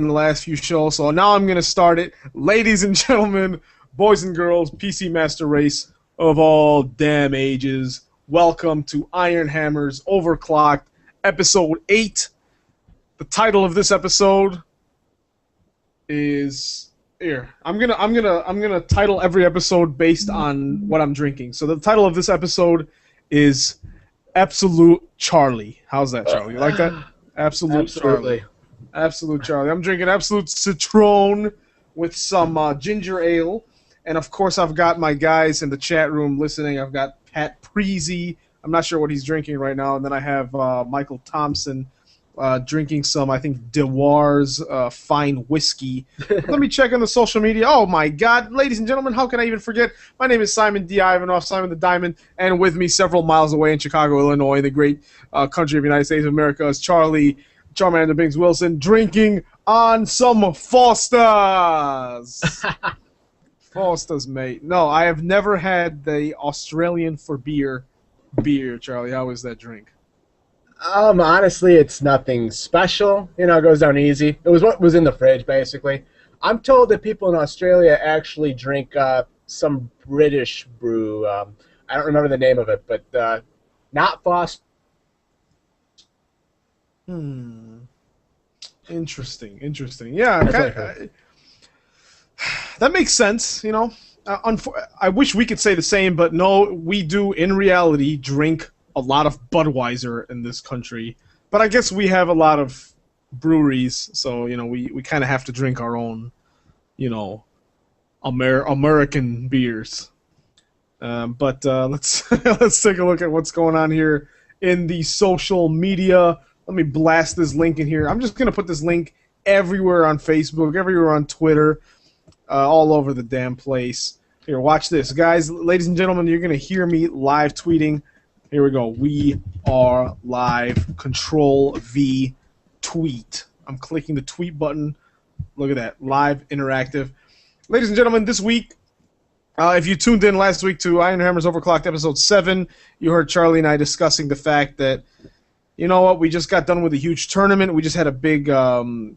in the last few shows, so now I'm going to start it. Ladies and gentlemen, boys and girls, PC Master Race of all damn ages, welcome to Ironhammers Overclocked, Episode 8. The title of this episode is here. I'm gonna title every episode based on what I'm drinking. So the title of this episode is Absolute Charlie. How's that, Charlie? You like that? Absolutely. Charlie. Absolute Charlie. I'm drinking Absolute Citron with some ginger ale. And, of course, I've got my guys in the chat room listening. I've got Pat Preezy. I'm not sure what he's drinking right now. And then I have Michael Thompson drinking some, I think, Dewar's fine whiskey. Let me check on the social media. Oh, my God. Ladies and gentlemen, how can I even forget? My name is Simon D. Ivanov, Simon the Diamond. And with me several miles away in Chicago, Illinois, the great country of the United States of America, is Charlie Charmander Biggs Wilson drinking on some Foster's. Foster's, mate. No, I have never had the Australian for beer, Charlie. How is that drink? Honestly, it's nothing special. You know, it goes down easy. It was what was in the fridge, basically. I'm told that people in Australia actually drink some British brew. I don't remember the name of it, but not Foster. Interesting. Yeah, that makes sense, you know. I wish we could say the same, but no, we do, in reality, drink a lot of Budweiser in this country. But I guess we have a lot of breweries, so, you know, we kind of have to drink our own, you know, American beers. But let's let's take a look at what's going on here in the social media. Let me blast this link in here. I'm just going to put this link everywhere on Facebook, everywhere on Twitter, all over the damn place. Here, watch this. Guys, ladies and gentlemen, you're going to hear me live tweeting. Here we go. We are live. Control V tweet. I'm clicking the tweet button. Look at that. Live, interactive. Ladies and gentlemen, this week, if you tuned in last week to Ironhammers Overclocked Episode 7, you heard Charlie and I discussing the fact that, you know what, we just got done with a huge tournament. We just had a big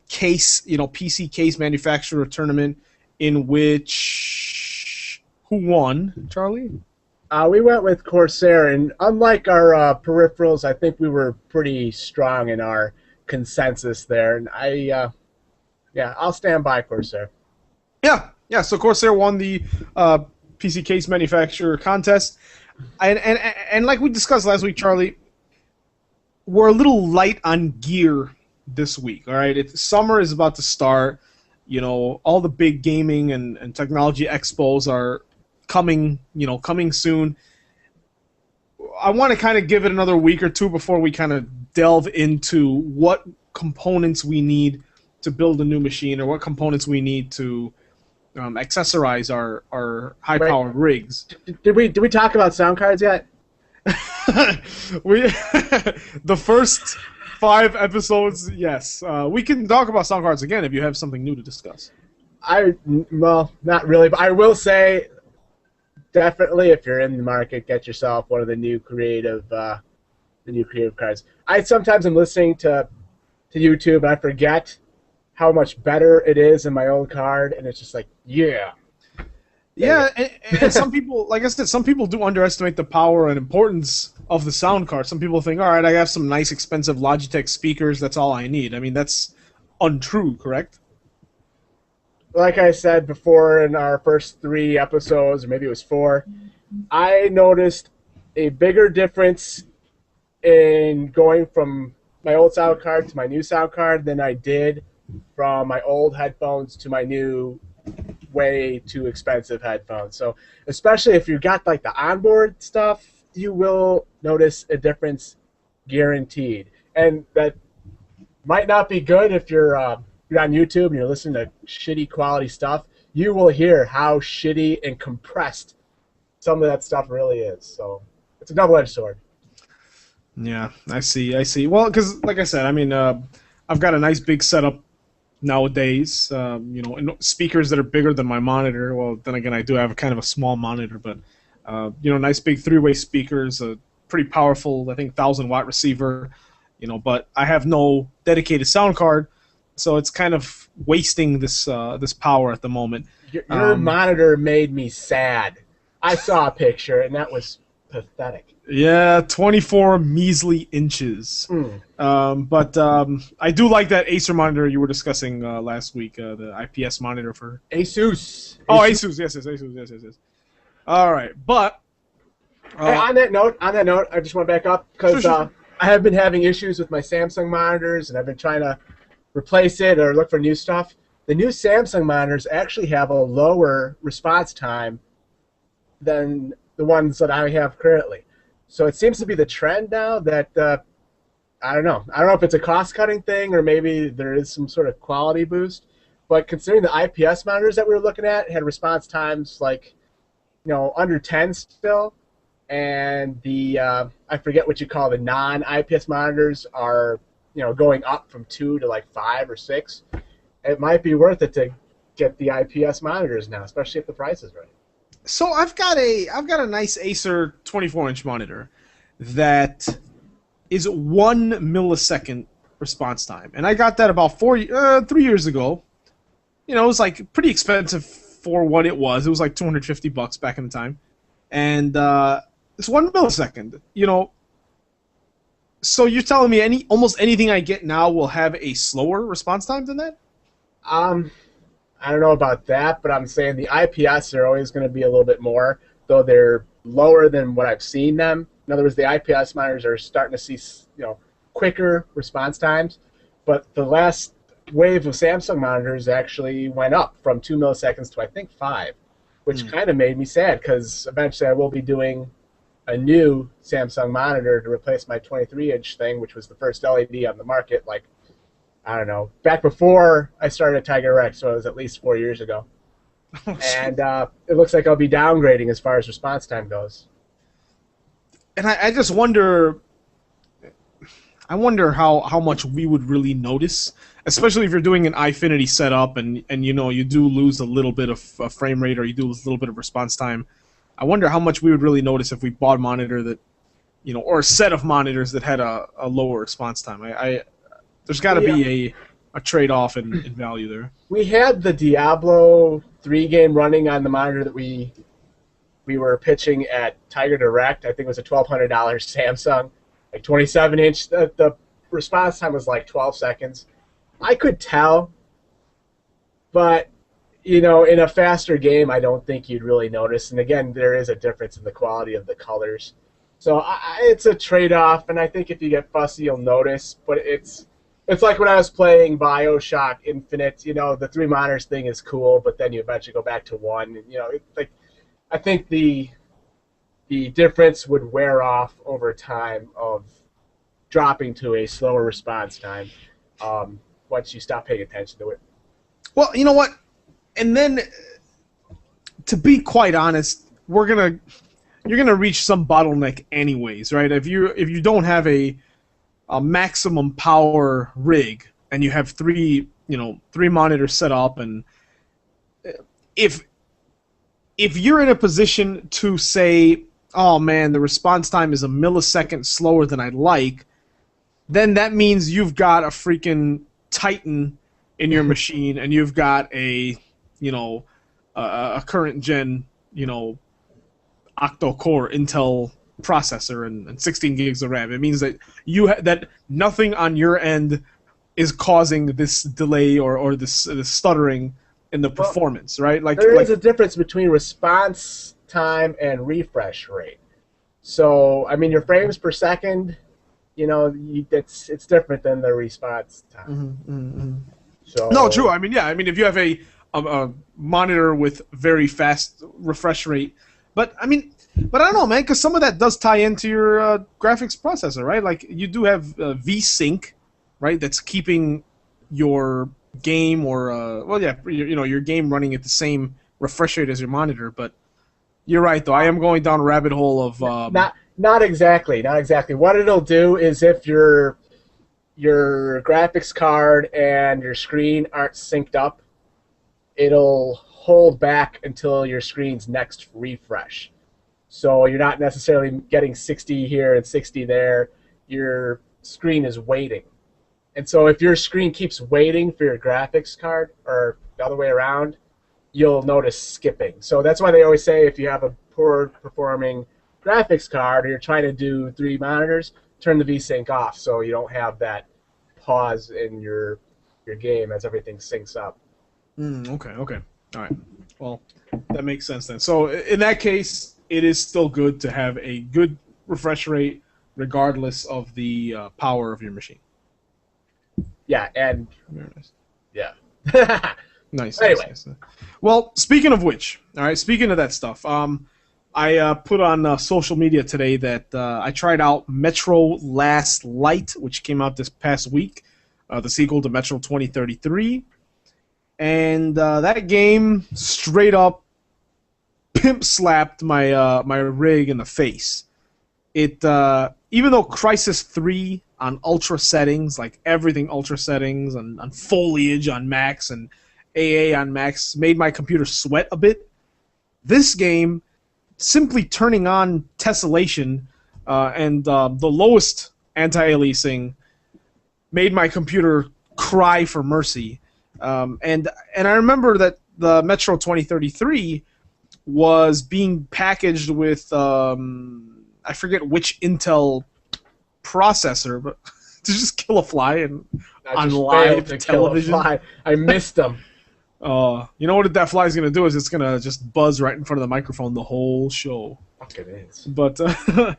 case, you know, PC case manufacturer tournament in which... Who won, Charlie? We went with Corsair, and unlike our peripherals, I think we were pretty strong in our consensus there. And I'll stand by Corsair. Yeah. So Corsair won the PC case manufacturer contest, and like we discussed last week, Charlie, we're a little light on gear this week. All right, summer is about to start. You know, all the big gaming and technology expos are coming soon. I want to kind of give it another week or two before we kind of delve into what components we need to build a new machine, or what components we need to accessorize our high-powered rigs. Did we talk about sound cards yet? The first 5 episodes, yes. We can talk about sound cards again if you have something new to discuss. Well, not really, but I will say, definitely, if you're in the market, get yourself one of the new creative cards. Sometimes I'm listening to YouTube and I forget how much better it is in my old card, and it's just like, yeah. Yeah, and some people, like I said, some people do underestimate the power and importance of the sound card. Some people think, all right, I have some nice, expensive Logitech speakers, that's all I need. I mean, that's untrue, correct? Like I said before in our first 3 episodes, or maybe it was 4, I noticed a bigger difference in going from my old sound card to my new sound card than I did from my old headphones to my new way too expensive headphones. So especially if you got like the onboard stuff, you will notice a difference, guaranteed. And that might not be good if you're on YouTube and you're listening to shitty quality stuff. You will hear how shitty and compressed some of that stuff really is. So it's a double-edged sword. Yeah, I see. Well, because like I said, I mean, I've got a nice big setup nowadays, you know, and speakers that are bigger than my monitor. Well, then again, I do have kind of a small monitor, but you know, nice big 3-way speakers, a pretty powerful, I think, 1,000-watt receiver, you know. But I have no dedicated sound card, so it's kind of wasting this power at the moment. Your monitor made me sad. I saw a picture, and that was pathetic. Yeah, 24 measly inches. But I do like that Acer monitor you were discussing last week, the IPS monitor for Asus. Oh, Asus, yes, Asus. All right, but hey, on that note, I just want to back up because I have been having issues with my Samsung monitors, and I've been trying to replace it or look for new stuff. The new Samsung monitors actually have a lower response time than the ones that I have currently. So it seems to be the trend now that I don't know. I don't know if it's a cost-cutting thing or maybe there is some sort of quality boost. But considering the IPS monitors that we were looking at had response times like, under 10 still, and the I forget what you call the non-IPS monitors are, going up from 2 to like 5 or 6. It might be worth it to get the IPS monitors now, especially if the price is right. So I've got a nice Acer 24-inch monitor that is 1 millisecond response time, and I got that about 3 years ago. It was like pretty expensive for what it was. It was like $250 back in the time, and it's 1 millisecond. So you're telling me almost anything I get now will have a slower response time than that? I don't know about that, but I'm saying the IPS are always going to be a little bit more, though they're lower than what I've seen them. In other words, the IPS monitors are starting to see, quicker response times, but the last wave of Samsung monitors actually went up from 2 milliseconds to I think 5, which kind of made me sad because eventually I will be doing a new Samsung monitor to replace my 23-inch thing, which was the first LED on the market, like, I don't know, back before I started Tiger Rex, so it was at least 4 years ago. And it looks like I'll be downgrading as far as response time goes. And I just wonder, how much we would really notice, especially if you're doing an Eyefinity setup and you do lose a little bit of frame rate or you do lose a little bit of response time. I wonder how much we would really notice if we bought a monitor that, or a set of monitors that had a lower response time. There's got to be a trade-off in value there. We had the Diablo 3 game running on the monitor that we were pitching at Tiger Direct. I think it was a $1,200 Samsung, like 27-inch. The response time was like 12 seconds. I could tell, but, in a faster game, I don't think you'd really notice. And again, there is a difference in the quality of the colors. So it's a trade-off, and I think if you get fussy, you'll notice. But it's like when I was playing BioShock Infinite. The 3 monitors thing is cool, but then you eventually go back to 1. And, I think the difference would wear off over time of dropping to a slower response time once you stop paying attention to it. Well, you know what? And then, to be quite honest, you're gonna reach some bottleneck anyways, right? If you don't have a maximum power rig and you have 3 monitors set up, and if you're in a position to say, oh man, the response time is a millisecond slower than I'd like, then that means you've got a freaking Titan in your machine and you've got a current gen, octa-core Intel processor and 16 gigs of RAM. It means that that nothing on your end is causing this delay or this stuttering in the performance, right? There is a difference between response time and refresh rate. So, your frames per second, it's different than the response time. So, no, true. If you have a monitor with very fast refresh rate, but I don't know, man, because some of that does tie into your graphics processor, right? Like you do have V-Sync, right? That's keeping your game your game running at the same refresh rate as your monitor. But you're right, though. I am going down a rabbit hole of not exactly. What it'll do is if your graphics card and your screen aren't synced up, it'll hold back until your screen's next refresh. So you're not necessarily getting 60 here and 60 there. Your screen is waiting. And so if your screen keeps waiting for your graphics card, or the other way around, you'll notice skipping. So that's why they always say if you have a poor performing graphics card or you're trying to do 3 monitors, turn the VSync off so you don't have that pause in your game as everything syncs up. Okay. All right. Well, that makes sense then. So in that case, it is still good to have a good refresh rate regardless of the power of your machine. Yeah, and Very nice. yeah. Nice. Anyway. Nice. Well, speaking of which, all right, speaking of that stuff, I put on social media today that I tried out Metro Last Light, which came out this past week, the sequel to Metro 2033. And that game straight up pimp slapped my rig in the face. It even though Crysis 3 on ultra settings, like everything ultra settings, on foliage on max and AA on max, made my computer sweat a bit. This game, simply turning on tessellation and the lowest anti-aliasing, made my computer cry for mercy. And I remember that the Metro 2033 was being packaged with I forget which Intel processor, but to just kill a fly and on live television. I missed them. You know what that fly's gonna do is it's gonna just buzz right in front of the microphone the whole show. Fuck it is. But yeah,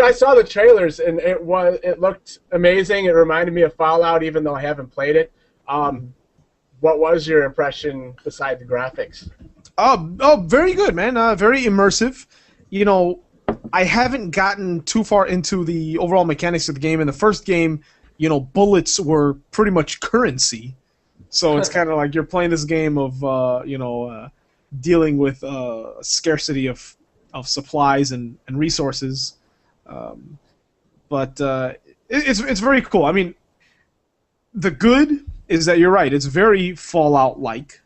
I saw the trailers and it looked amazing. It reminded me of Fallout, even though I haven't played it. What was your impression beside the graphics? Oh, very good, man. Very immersive. You know, I haven't gotten too far into the overall mechanics of the game. In the first game, you know, bullets were pretty much currency. So it's kind of like you're playing this game of, dealing with scarcity of supplies and resources. But it's very cool. I mean, the good is that you're right. It's very Fallout-like.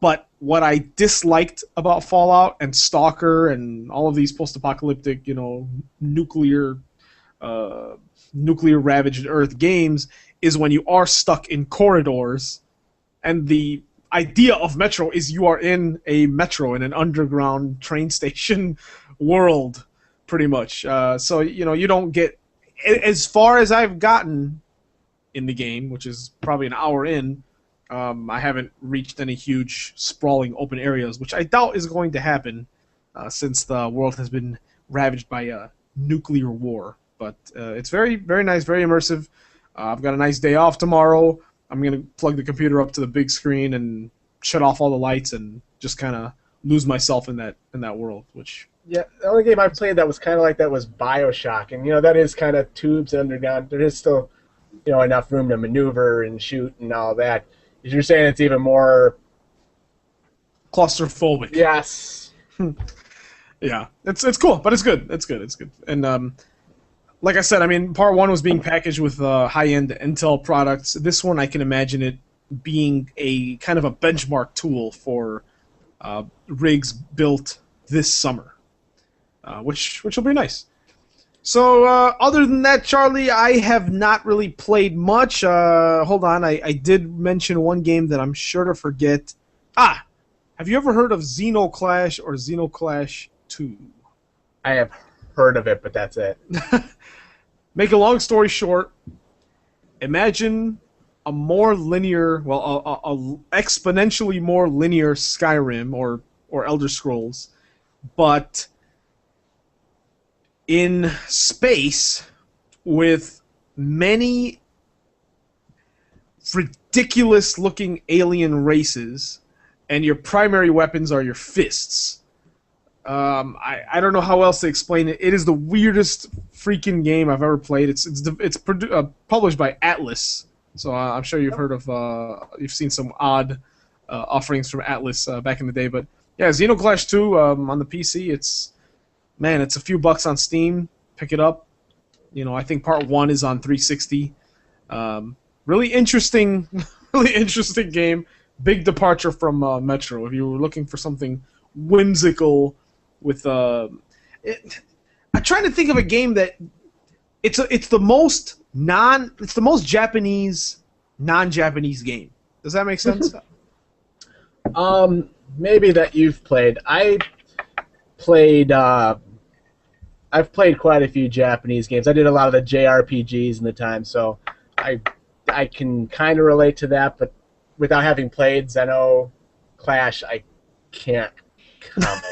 But what I disliked about Fallout and Stalker and all of these post-apocalyptic, nuclear ravaged Earth games is when you are stuck in corridors, and the idea of Metro is you are in a metro, in an underground train station world, pretty much. So, you don't get... As far as I've gotten in the game, which is probably an hour in, I haven't reached any huge, sprawling open areas, which I doubt is going to happen since the world has been ravaged by a nuclear war. But it's very, very nice, very immersive. I've got a nice day off tomorrow. I'm going to plug the computer up to the big screen and shut off all the lights and just kind of lose myself in that world. Which yeah, the only game I played that was kind of like that was BioShock, and that is kind of tubes and underground. There is still enough room to maneuver and shoot and all that. You're saying it's even more claustrophobic. Yes. Yeah, it's cool, but it's good. It's good. And like I said, I mean, part 1 was being packaged with high-end Intel products. This one, I can imagine it being a kind of a benchmark tool for rigs built this summer, which will be nice. So, other than that, Charlie, I have not really played much. Hold on, I did mention one game that I'm sure to forget. Have you ever heard of Zeno Clash or Zeno Clash II? I have heard of it, but that's it. Make a long story short, imagine a more linear, a exponentially more linear Skyrim or Elder Scrolls, but in space with many ridiculous-looking alien races, and your primary weapons are your fists. I don't know how else to explain it. It is the weirdest freaking game I've ever played. It's published by Atlas, so I'm sure you've heard of you've seen some odd offerings from Atlas back in the day. But yeah, Zeno Clash 2 on the PC. It's a few bucks on Steam. Pick it up. I think part 1 is on 360. Really interesting game. Big departure from Metro. If you were looking for something whimsical with I'm trying to think of a game that it's the most it's the most Japanese non-Japanese game. Does that make sense? Maybe that you've played. Played. I've played quite a few Japanese games. I did a lot of the JRPGs in the time, so I can kind of relate to that. But without having played Zeno Clash, I can't comment.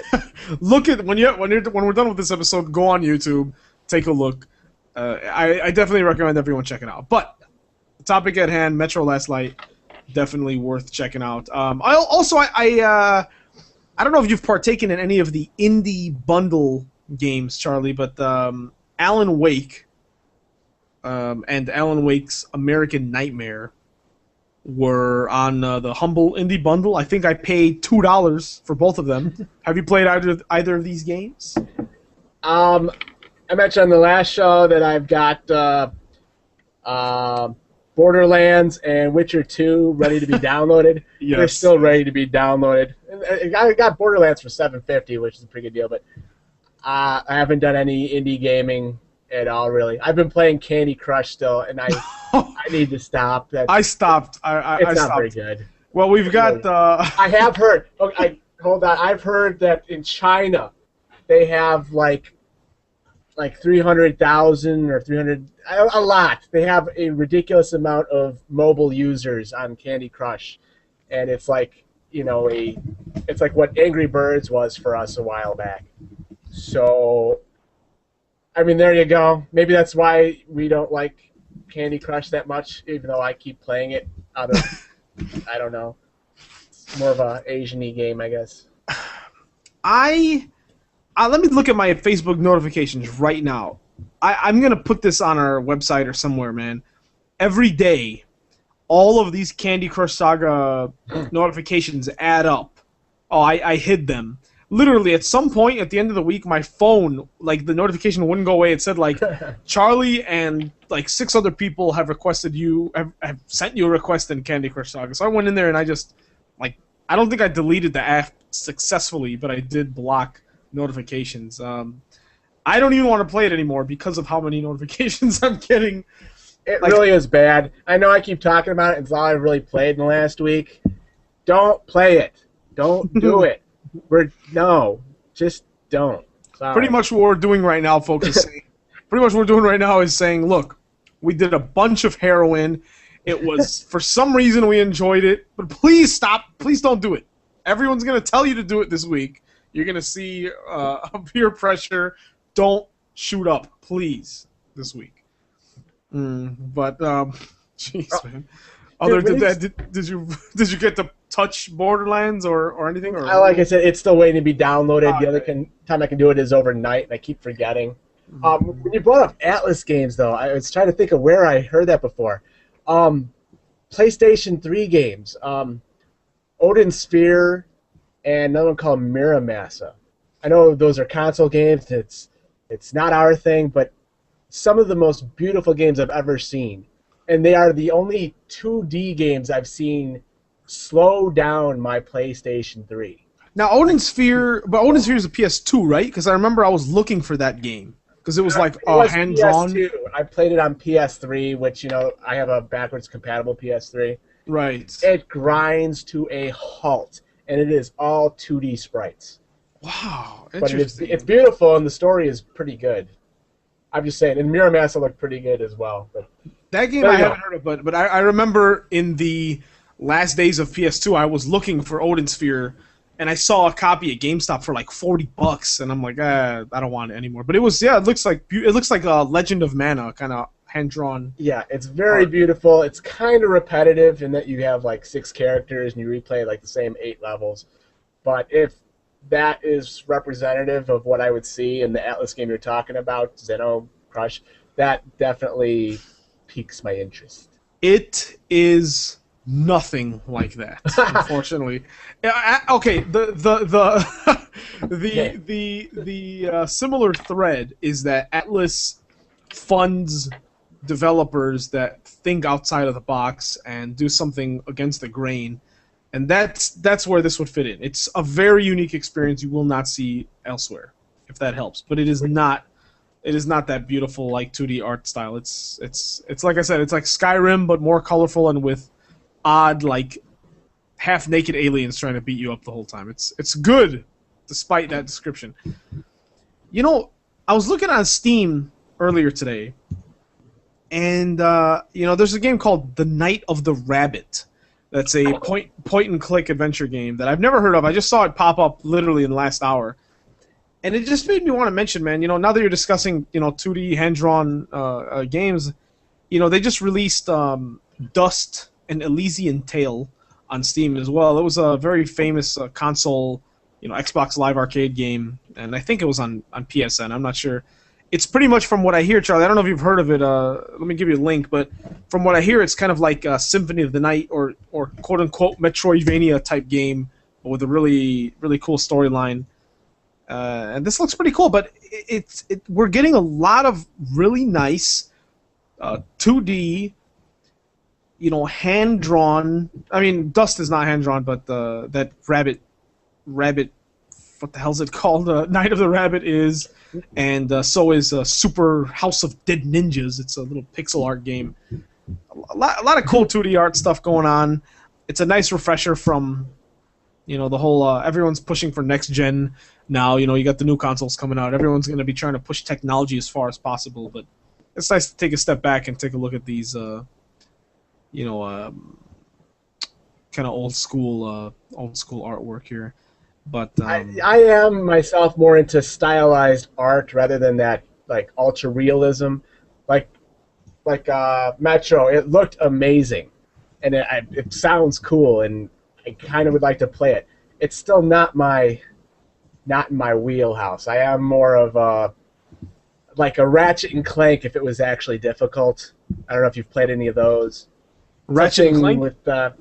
Look at when we're done with this episode, go on YouTube, take a look. I definitely recommend everyone check it out. But the topic at hand, Metro Last Light, definitely worth checking out. I don't know if you've partaken in any of the indie bundle games, Charlie, but Alan Wake and Alan Wake's American Nightmare were on the humble indie bundle. I think I paid $2 for both of them. Have you played either of these games? I mentioned on the last show that I've got Borderlands and Witcher 2 ready to be downloaded. Yes. They're still ready to be downloaded. I got Borderlands for $7.50, which is a pretty good deal, but I haven't done any indie gaming at all, really. I've been playing Candy Crush still, and I need to stop. I stopped. It's not not very good. Well, we've got... I have heard... Okay, hold on. I've heard that in China, they have, like 300,000 or 300... A lot. They have a ridiculous amount of mobile users on Candy Crush, and it's like, it's like what Angry Birds was for us a while back. So, I mean, there you go. Maybe that's why we don't like Candy Crush that much, even though I keep playing it out of, I don't know, it's more of a Asian-y game, I guess. Let me look at my Facebook notifications right now. I'm going to put this on our website or somewhere, man. Every day, all of these Candy Crush Saga notifications add up. Oh, I hid them. Literally, at some point at the end of the week, my phone, like, the notification wouldn't go away. It said, like, Charlie and, like, 6 other people have requested have sent you a request in Candy Crush Saga. So I went in there and I just, like, I don't think I deleted the app successfully, but I did block notifications. I don't even want to play it anymore because of how many notifications I'm getting. It really is bad. I know I keep talking about it. It's all I've really played in the last week. Don't play it. Don't do it. Just don't. Sorry. Pretty much what we're doing right now, folks, is saying, look, we did a bunch of heroin. It was, for some reason, we enjoyed it, but please stop. Please don't do it. Everyone's going to tell you to do it this week. You're going to see peer pressure. Don't shoot up, please, this week. But, jeez, man. Other than that, did you get to touch Borderlands or anything? Or like I said, it's still waiting to be downloaded. The other time I can do it is overnight, and I keep forgetting. When you brought up Atlas games, though, I was trying to think of where I heard that before. PlayStation 3 games, Odin Sphere, and another one called Miramasa. I know those are console games. It's not our thing, but some of the most beautiful games I've ever seen. And they are the only 2D games I've seen slow down my PlayStation 3. Now, Odin Sphere is a PS2, right? Because I remember I was looking for that game. Because it was like hand-drawn. PS2. I played it on PS3, which, I have a backwards compatible PS3. Right. It grinds to a halt, and it is all 2D sprites. Wow, interesting. But it's beautiful, and the story is pretty good. I'm just saying, and Miramasa looked pretty good as well. But that game I haven't heard of, but I remember in the last days of PS2, I was looking for Odin Sphere, and I saw a copy at GameStop for like $40, and I'm like, I don't want it anymore. But it looks like a Legend of Mana, kind of hand-drawn. Yeah, it's very beautiful. It's kind of repetitive in that you have like 6 characters and you replay like the same 8 levels. But if that is representative of what I would see in the Atlas game you're talking about, Zeno Crush, that definitely piques my interest. It is nothing like that, unfortunately. Okay, the similar thread is that Atlas funds developers that think outside of the box and do something against the grain. And that's where this would fit in. It's a very unique experience you will not see elsewhere, if that helps. But it is not It is not that beautiful like 2D art style. It's like I said, it's like Skyrim but more colorful and with odd like half-naked aliens trying to beat you up the whole time. It's good despite that description. You know, I was looking on Steam earlier today, and you know, there's a game called The Night of the Rabbit. That's a point-and-click adventure game that I've never heard of. I just saw it pop up literally in the last hour. And it just made me want to mention, man, you know, now that you're discussing, you know, 2D hand-drawn games, you know, they just released Dust and Elysian Tale on Steam as well. It was a very famous console, you know, Xbox Live Arcade game, and I think it was on PSN. I'm not sure. It's pretty much from what I hear, Charlie. I don't know if you've heard of it. Let me give you a link, but from what I hear, it's kind of like a Symphony of the Night or quote-unquote Metroidvania type game with a really, really cool storyline. And this looks pretty cool, but we're getting a lot of really nice 2D, you know, hand-drawn. I mean, Dust is not hand-drawn, but that rabbit, what the hell is it called? Night of the Rabbit is, and so is Super House of Dead Ninjas. It's a little pixel art game. A lot of cool 2D art stuff going on. It's a nice refresher from, you know, the whole everyone's pushing for next gen now. You know, you got the new consoles coming out. Everyone's going to be trying to push technology as far as possible, but it's nice to take a step back and take a look at these, you know, kind of old school artwork here. But I am myself more into stylized art rather than that like ultra realism, like Metro. It looked amazing, and it sounds cool, and I kind of would like to play it. It's still not in my wheelhouse. I am more of like a Ratchet and Clank if it was actually difficult. I don't know if you've played any of those. Ratchet and Clank? With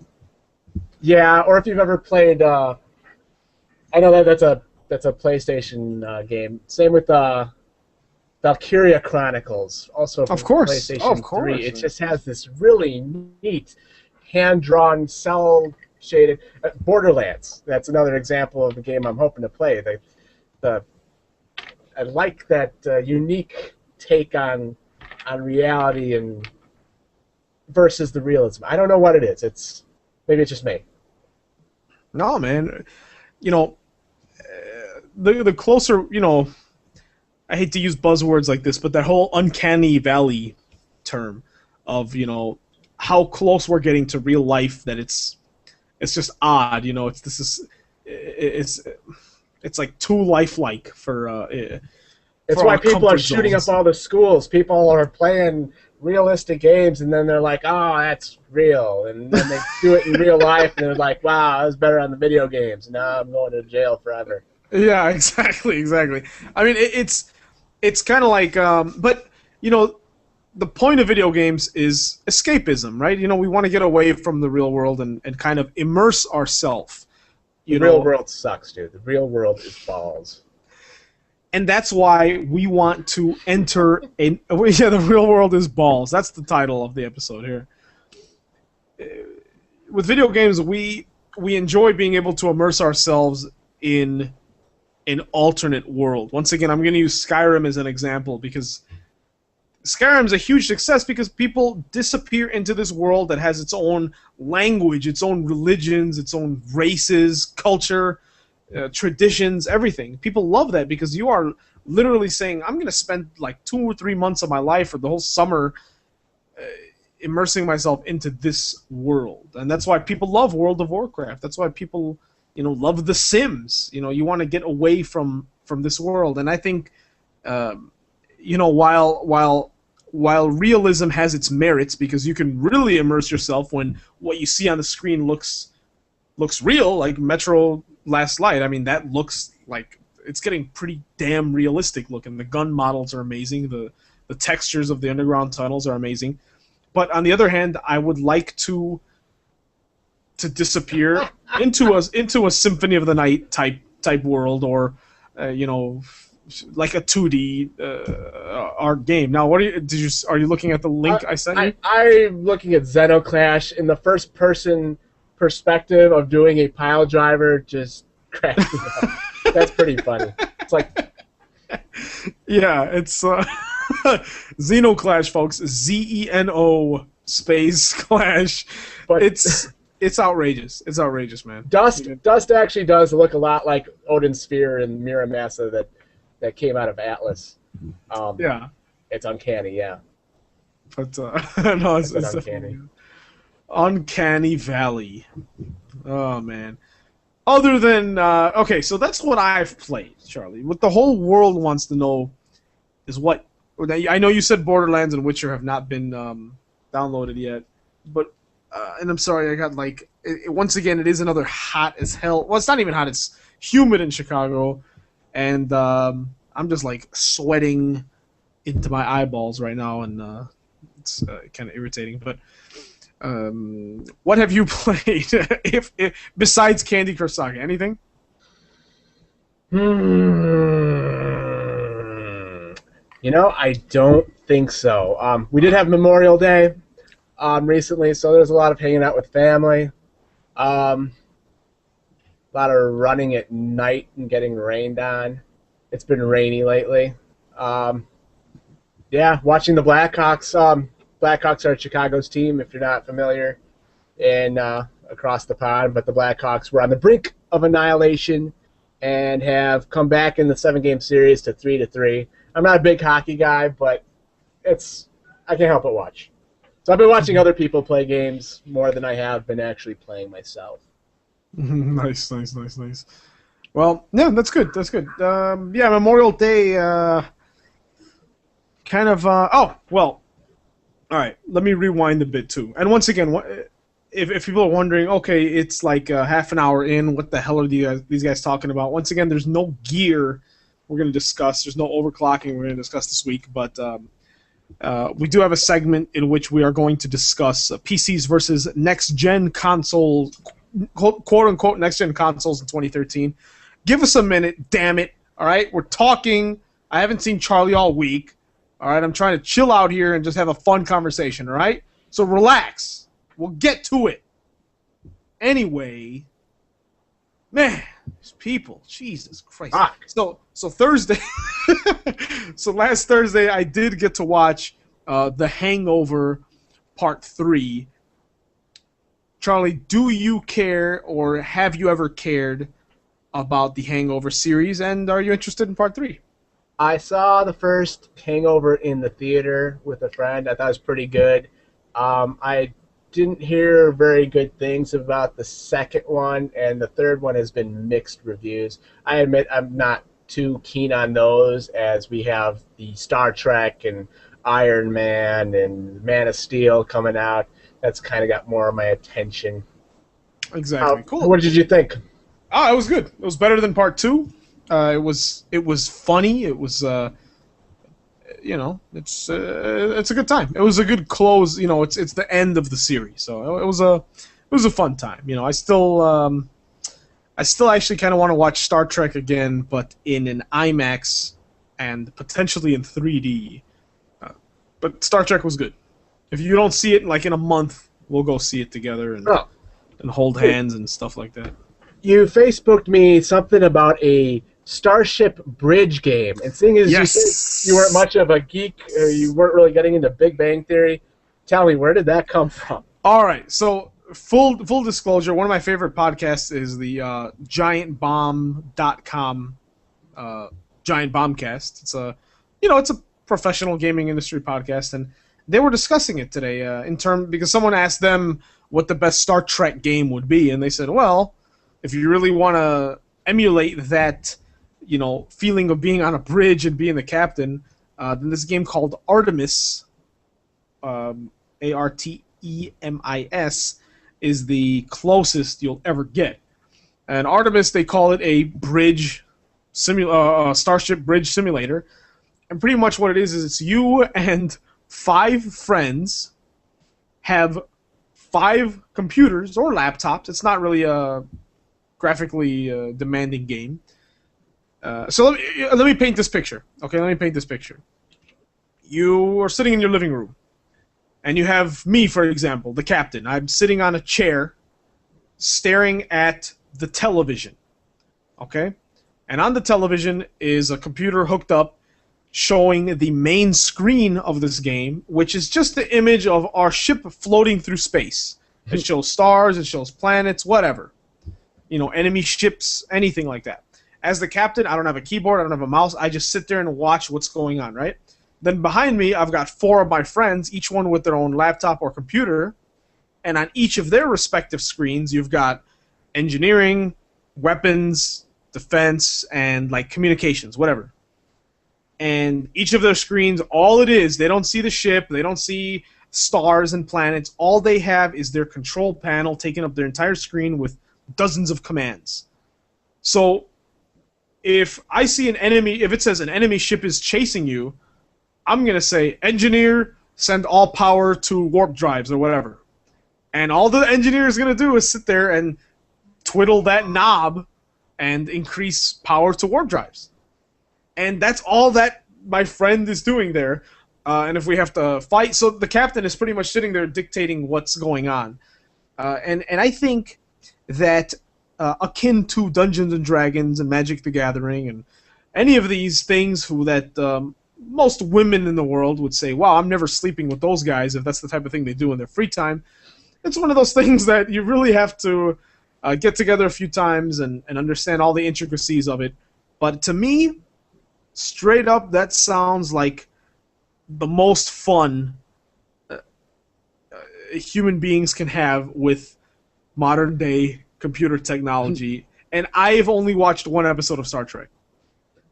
yeah, or if you've ever played. I know that's a PlayStation game. Same with Valkyria Chronicles, also from PlayStation 3. It just has this really neat hand-drawn, cel-shaded Borderlands. That's another example of a game I'm hoping to play. I like that unique take on reality and versus the realism. I don't know what it is. Maybe it's just me. No, man. You know, the closer, you know, I hate to use buzzwords like this, but that whole uncanny valley term of, you know, how close we're getting to real life, that it's just odd, you know. It's like too lifelike for. It's why people are shooting up all the schools. People are playing realistic games, and then they're like, "Oh, that's real," and then they do it in real life, and they're like, "Wow, I was better on the video games. And now I'm going to jail forever." Yeah, exactly. I mean, it's kind of like, but you know, the point of video games is escapism, right? You know, we want to get away from the real world and kind of immerse ourselves. The real world sucks, dude. The real world is balls. And that's why we want to enter the real world is balls. That's the title of the episode here. With video games, we enjoy being able to immerse ourselves in an alternate world. Once again, I'm going to use Skyrim as an example because Skyrim's a huge success because people disappear into this world that has its own language, its own religions, its own races, culture, traditions, everything. People love that because you are literally saying, I'm going to spend like 2 or 3 months of my life or the whole summer immersing myself into this world. And that's why people love World of Warcraft. That's why people, you know, love The Sims. You know, you want to get away from this world. And I think, you know, while realism has its merits because you can really immerse yourself when what you see on the screen looks real, like Metro Last Light. I mean, that looks like it's getting pretty damn realistic looking. The gun models are amazing. The textures of the underground tunnels are amazing. But on the other hand, I would like to disappear into a Symphony of the Night type world, or you know, like a 2D art game. Now, what are you looking at the link I sent you? I'm looking at Zeno Clash in the first person perspective of doing a pile driver, just crashing up. That's pretty funny. It's like Yeah, it's Zeno Clash, folks. Zeno space Clash. But It's outrageous. It's outrageous, man. Dust actually does look a lot like Odin's Sphere and Miramasa that came out of Atlas. Yeah, It's uncanny, yeah. but no, It's it's uncanny. definitely Uncanny Valley. Oh man. Other than okay, so that's what I've played, Charlie. What the whole world wants to know is what. I know you said Borderlands and Witcher have not been downloaded yet, but and I'm sorry, I got like once again it is another hot as hell. Well, it's not even hot; it's humid in Chicago, and I'm just like sweating into my eyeballs right now, and it's kind of irritating. But what have you played? if besides Candy Crush Saga, anything? I don't think so. We did have Memorial Day recently, so there's a lot of hanging out with family. A lot of running at night and getting rained on. It's been rainy lately. Yeah, watching the Blackhawks. Blackhawks are Chicago's team, if you're not familiar, and across the pond. But the Blackhawks were on the brink of annihilation and have come back in the 7-game series to 3-3. I'm not a big hockey guy, but I can't help but watch. So I've been watching other people play games more than I have been actually playing myself. Nice. Well, yeah, that's good. That's good. Yeah, Memorial Day. Kind of. Oh, well. All right. Let me rewind a bit too. And once again, if people are wondering, okay, it's like half an hour in. What the hell are these guys talking about? Once again, there's no gear we're going to discuss. There's no overclocking we're going to discuss this week, but we do have a segment in which we are going to discuss PCs versus next-gen consoles, quote-unquote next-gen consoles in 2013. Give us a minute, damn it, all right? We're talking. I haven't seen Charlie all week, all right? I'm trying to chill out here and just have a fun conversation, all right? So relax. We'll get to it. Anyway, man, these people, Jesus Christ. So Thursday, so last Thursday I did get to watch The Hangover Part 3. Charlie, do you care or have you ever cared about the Hangover series, and are you interested in Part 3? I saw the first Hangover in the theater with a friend. I thought it was pretty good. I didn't hear very good things about the second one, and the third one has been mixed reviews. I admit I'm not too keen on those, as we have the Star Trek and Iron Man and Man of Steel coming out. That's kind of got more of my attention. Exactly. Cool. What did you think? Oh, it was good. It was better than Part 2. It was funny. It was it's a good time. It was a good close. It's the end of the series, so it was a fun time. I still actually kind of want to watch Star Trek again, but in an IMAX and potentially in 3D. But Star Trek was good. If you don't see it like in a month, we'll go see it together and hold hands and stuff like that. You Facebooked me something about a Starship Bridge game, and seeing as you weren't much of a geek, or you weren't really getting into Big Bang Theory, tell me, where did that come from? All right, so full disclosure, one of my favorite podcasts is the GiantBomb.com Giant Bombcast. It's a professional gaming industry podcast, and they were discussing it today because someone asked them what the best Star Trek game would be, and they said, well, if you really want to emulate that, feeling of being on a bridge and being the captain, then this game called Artemis, Artemis, is the closest you'll ever get. And Artemis, they call it a Starship Bridge Simulator. And pretty much what it is it's you and 5 friends have 5 computers or laptops. It's not really a graphically demanding game. So let me paint this picture. Okay, let me paint this picture. You are sitting in your living room, and you have me, for example, the captain. I'm sitting on a chair, staring at the television. Okay, and on the television is a computer hooked up showing the main screen of this game, which is just the image of our ship floating through space. It shows stars, it shows planets, whatever. You know, enemy ships, anything like that. As the captain, I don't have a keyboard, I don't have a mouse, I just sit there and watch what's going on, right? Then behind me, I've got 4 of my friends, each one with their own laptop or computer, and on each of their respective screens, you've got engineering, weapons, defense, and like communications, whatever. And each of their screens, all it is, they don't see the ship, they don't see stars and planets, all they have is their control panel taking up their entire screen with dozens of commands. So if I see an enemy, if it says an enemy ship is chasing you, I'm going to say, engineer, send all power to warp drives or whatever. And all the engineer is going to do is sit there and twiddle that knob and increase power to warp drives. And that's all that my friend is doing there. And if we have to fight, so the captain is pretty much sitting there dictating what's going on. And I think that akin to Dungeons and Dragons and Magic the Gathering and any of these things that most women in the world would say, wow, I'm never sleeping with those guys if that's the type of thing they do in their free time. It's one of those things that you really have to get together a few times and understand all the intricacies of it. But to me, straight up, that sounds like the most fun human beings can have with modern day computer technology. And I've only watched 1 episode of Star Trek.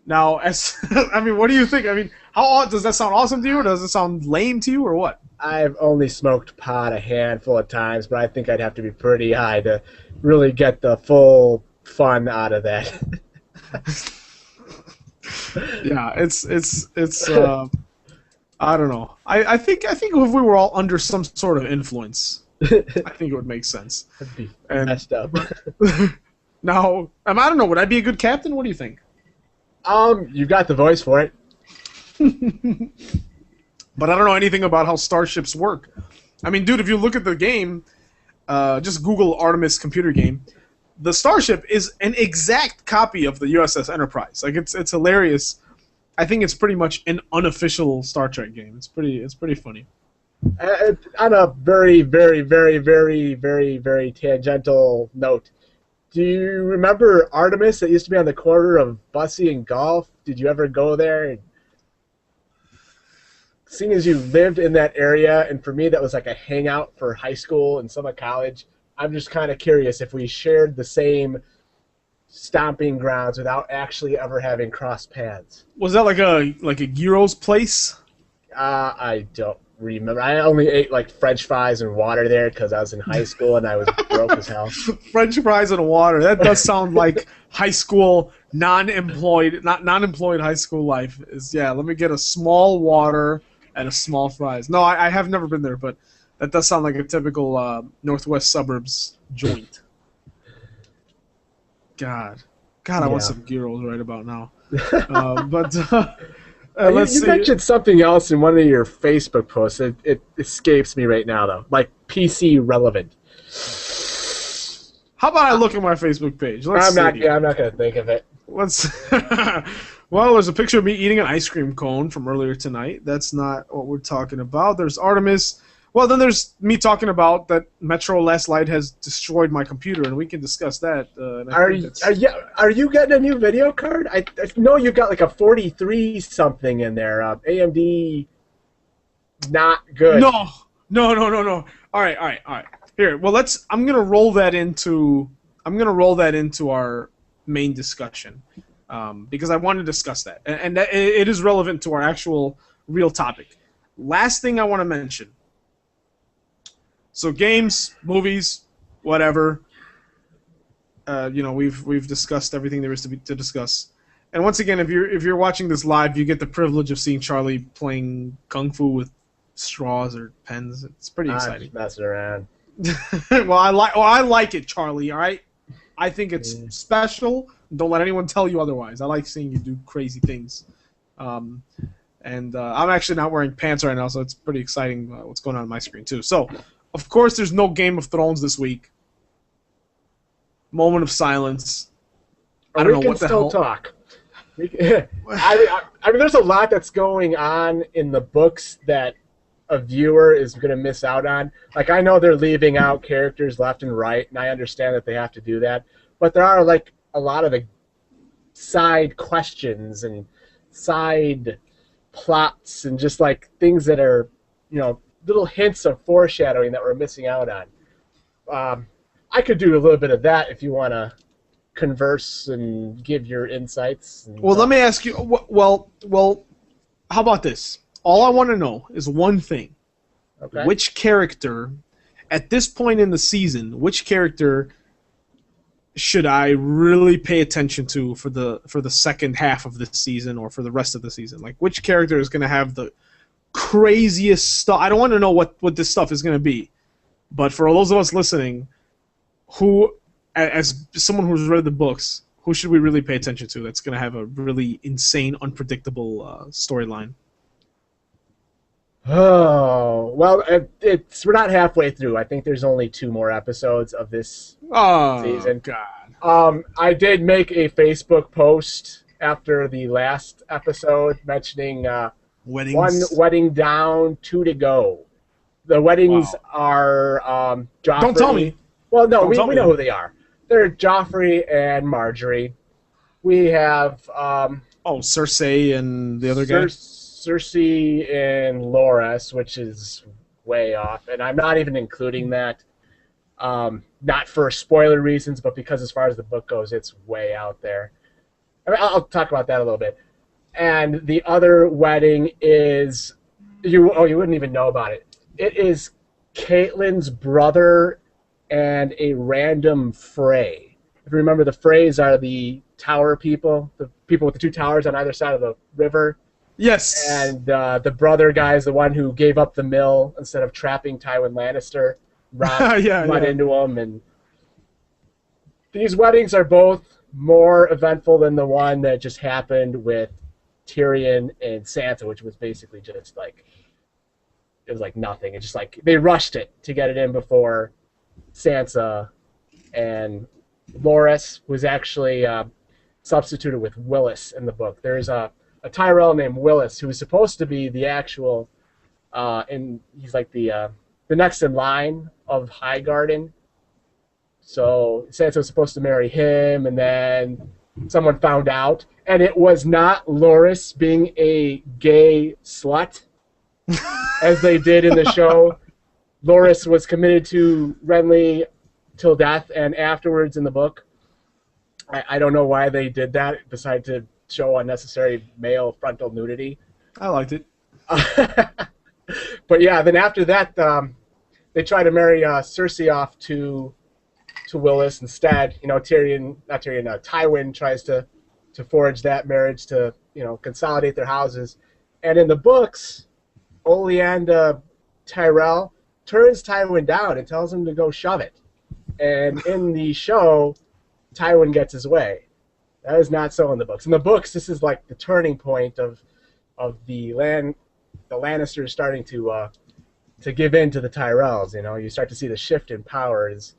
Now, I mean, what do you think? I mean, does that sound awesome to you, or does it sound lame to you, or what? I've only smoked pot a handful of times, but I think I'd have to be pretty high to really get the full fun out of that. Yeah, it's I don't know. I think if we were all under some sort of influence, I think it would make sense. That'd be messed up. Now, I don't know. Would I be a good captain? What do you think? You got the voice for it. But I don't know anything about how starships work. I mean, dude, if you look at the game, just Google Artemis computer game. The Starship is an exact copy of the USS Enterprise. Like it's hilarious. I think it's pretty much an unofficial Star Trek game. It's pretty funny. On a very, very, very, very, very, very tangential note, do you remember Artemis that used to be on the corner of Bussy and Golf? Did you ever go there? Seeing as you lived in that area, and for me that was like a hangout for high school and some of college, I'm just kind of curious if we shared the same stomping grounds without actually ever having crossed paths. Was that like a Gyros place? I don't remember. I only ate like French fries and water there because I was in high school and I was broke as hell. French fries and water. That does sound like high school non-employed high school life. Let me get a small water and a small fries. No, I have never been there, but that does sound like a typical northwest suburbs joint. God, I want some gyros right about now. You mentioned something else in one of your Facebook posts. It escapes me right now, though. Like PC relevant. How about I look at my Facebook page? I'm not going to think of it. Well, there's a picture of me eating an ice cream cone from earlier tonight. That's not what we're talking about. There's Artemis. Well, then there's me talking about that Metro Last Light has destroyed my computer, and we can discuss that. Are you getting a new video card? I know you've got like a 43 something in there. AMD, not good. No. All right. Here, well, I'm gonna roll that into our main discussion because I want to discuss that, and it is relevant to our actual real topic. Last thing I want to mention. So games, movies, whatever. We've discussed everything there is to discuss. And once again, if you're watching this live, you get the privilege of seeing Charlie playing kung fu with straws or pens. It's pretty exciting. I'm just messing around. Well, I like it, Charlie. All right. I think it's special. Don't let anyone tell you otherwise. I like seeing you do crazy things. And I'm actually not wearing pants right now, so it's pretty exciting what's going on my screen too. So. Of course, there's no Game of Thrones this week. Moment of silence. I don't know what the hell. Talk. I mean, there's a lot that's going on in the books that a viewer is going to miss out on. Like, I know they're leaving out characters left and right, and I understand that they have to do that. But there are, like, a lot of the side questions and side plots and just, like, things that are, you know, little hints of foreshadowing that we're missing out on. I could do a little bit of that if you want to converse and give your insights. Well, let me ask you. Well, how about this? All I want to know is one thing. Okay. Which character, at this point in the season, which character should I really pay attention to for the second half of this season or for the rest of the season? Like, which character is going to have the craziest stuff? I don't want to know what this stuff is going to be, but for those of us listening, who, as someone who's read the books, who should we really pay attention to that's going to have a really insane, unpredictable storyline? Oh, well, we're not halfway through. I think there's only 2 more episodes of this season. God. I did make a Facebook post after the last episode mentioning Weddings. 1 wedding down, 2 to go. The weddings are Joffrey. Don't tell me. Well, no, we know who they are. They're Joffrey and Marjorie. We have Cersei and the other guy. Cersei and Loras, which is way off, and I'm not even including that. Not for spoiler reasons, but because as far as the book goes, it's way out there. I mean, I'll talk about that a little bit. And the other wedding is you wouldn't even know about it. It is Caitlyn's brother and a random Frey. If you remember, the Freys are the tower people, the people with the 2 towers on either side of the river. Yes. And the brother guy is the one who gave up the mill instead of trapping Tywin Lannister. Run into him. And these weddings are both more eventful than the one that just happened with Tyrion and Sansa, which was basically just like, it was like nothing. It's just like they rushed it to get it in before Sansa and Loras was actually substituted with Willis in the book. There's a Tyrell named Willis who is supposed to be the actual, and he's like the next in line of Highgarden. So Sansa was supposed to marry him, and then someone found out, and it was not Loras being a gay slut, as they did in the show. Loras was committed to Renly till death, and afterwards in the book, I don't know why they did that, besides to show unnecessary male frontal nudity. I liked it. But yeah, then after that, they try to marry Cersei off to Willis instead. You know, Tywin tries to forge that marriage to, you know, consolidate their houses. And in the books, Olyanda Tyrell turns Tywin down and tells him to go shove it. And in the show, Tywin gets his way. That is not so in the books. In the books, this is like the turning point of the Lannisters starting to give in to the Tyrells. You know, you start to see the shift in power as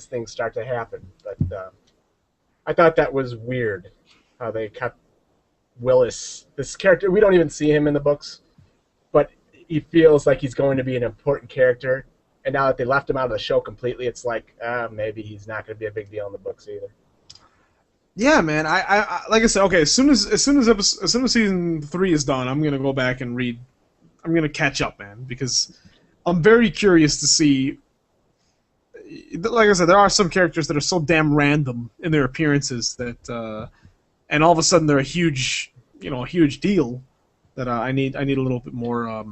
things start to happen. But I thought that was weird how they kept Willis, this character. We don't even see him in the books, but he feels like he's going to be an important character. And now that they left him out of the show completely, it's like maybe he's not going to be a big deal in the books either. Yeah, man. I like I said. Okay, as soon as season 3 is done, I'm gonna go back and read. I'm gonna catch up, man, because I'm very curious to see. Like I said, there are some characters that are so damn random in their appearances that, and all of a sudden they're a huge deal that I need a little bit more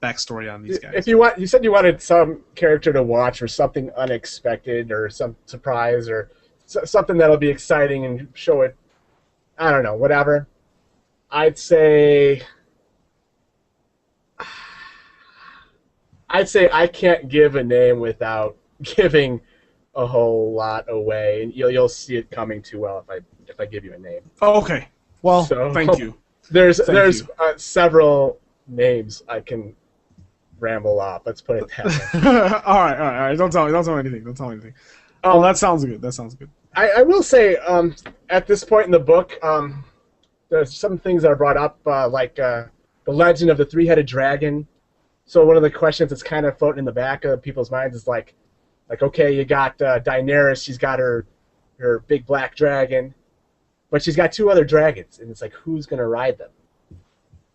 backstory on these guys. If you said you wanted some character to watch or something unexpected or some surprise or something that'll be exciting and show it, I don't know, whatever. I'd say I can't give a name without giving a whole lot away, and you'll see it coming too well if I give you a name. Oh, okay. Well, thank you. There's several names I can ramble off. Let's put it that way. all right. Don't tell me anything. Oh, that sounds good. I will say, at this point in the book, there's some things that are brought up, like the legend of the three-headed dragon. So one of the questions that's kind of floating in the back of people's minds is like okay, you got Daenerys, she's got her big black dragon, but she's got two other dragons, and it's like, who's going to ride them?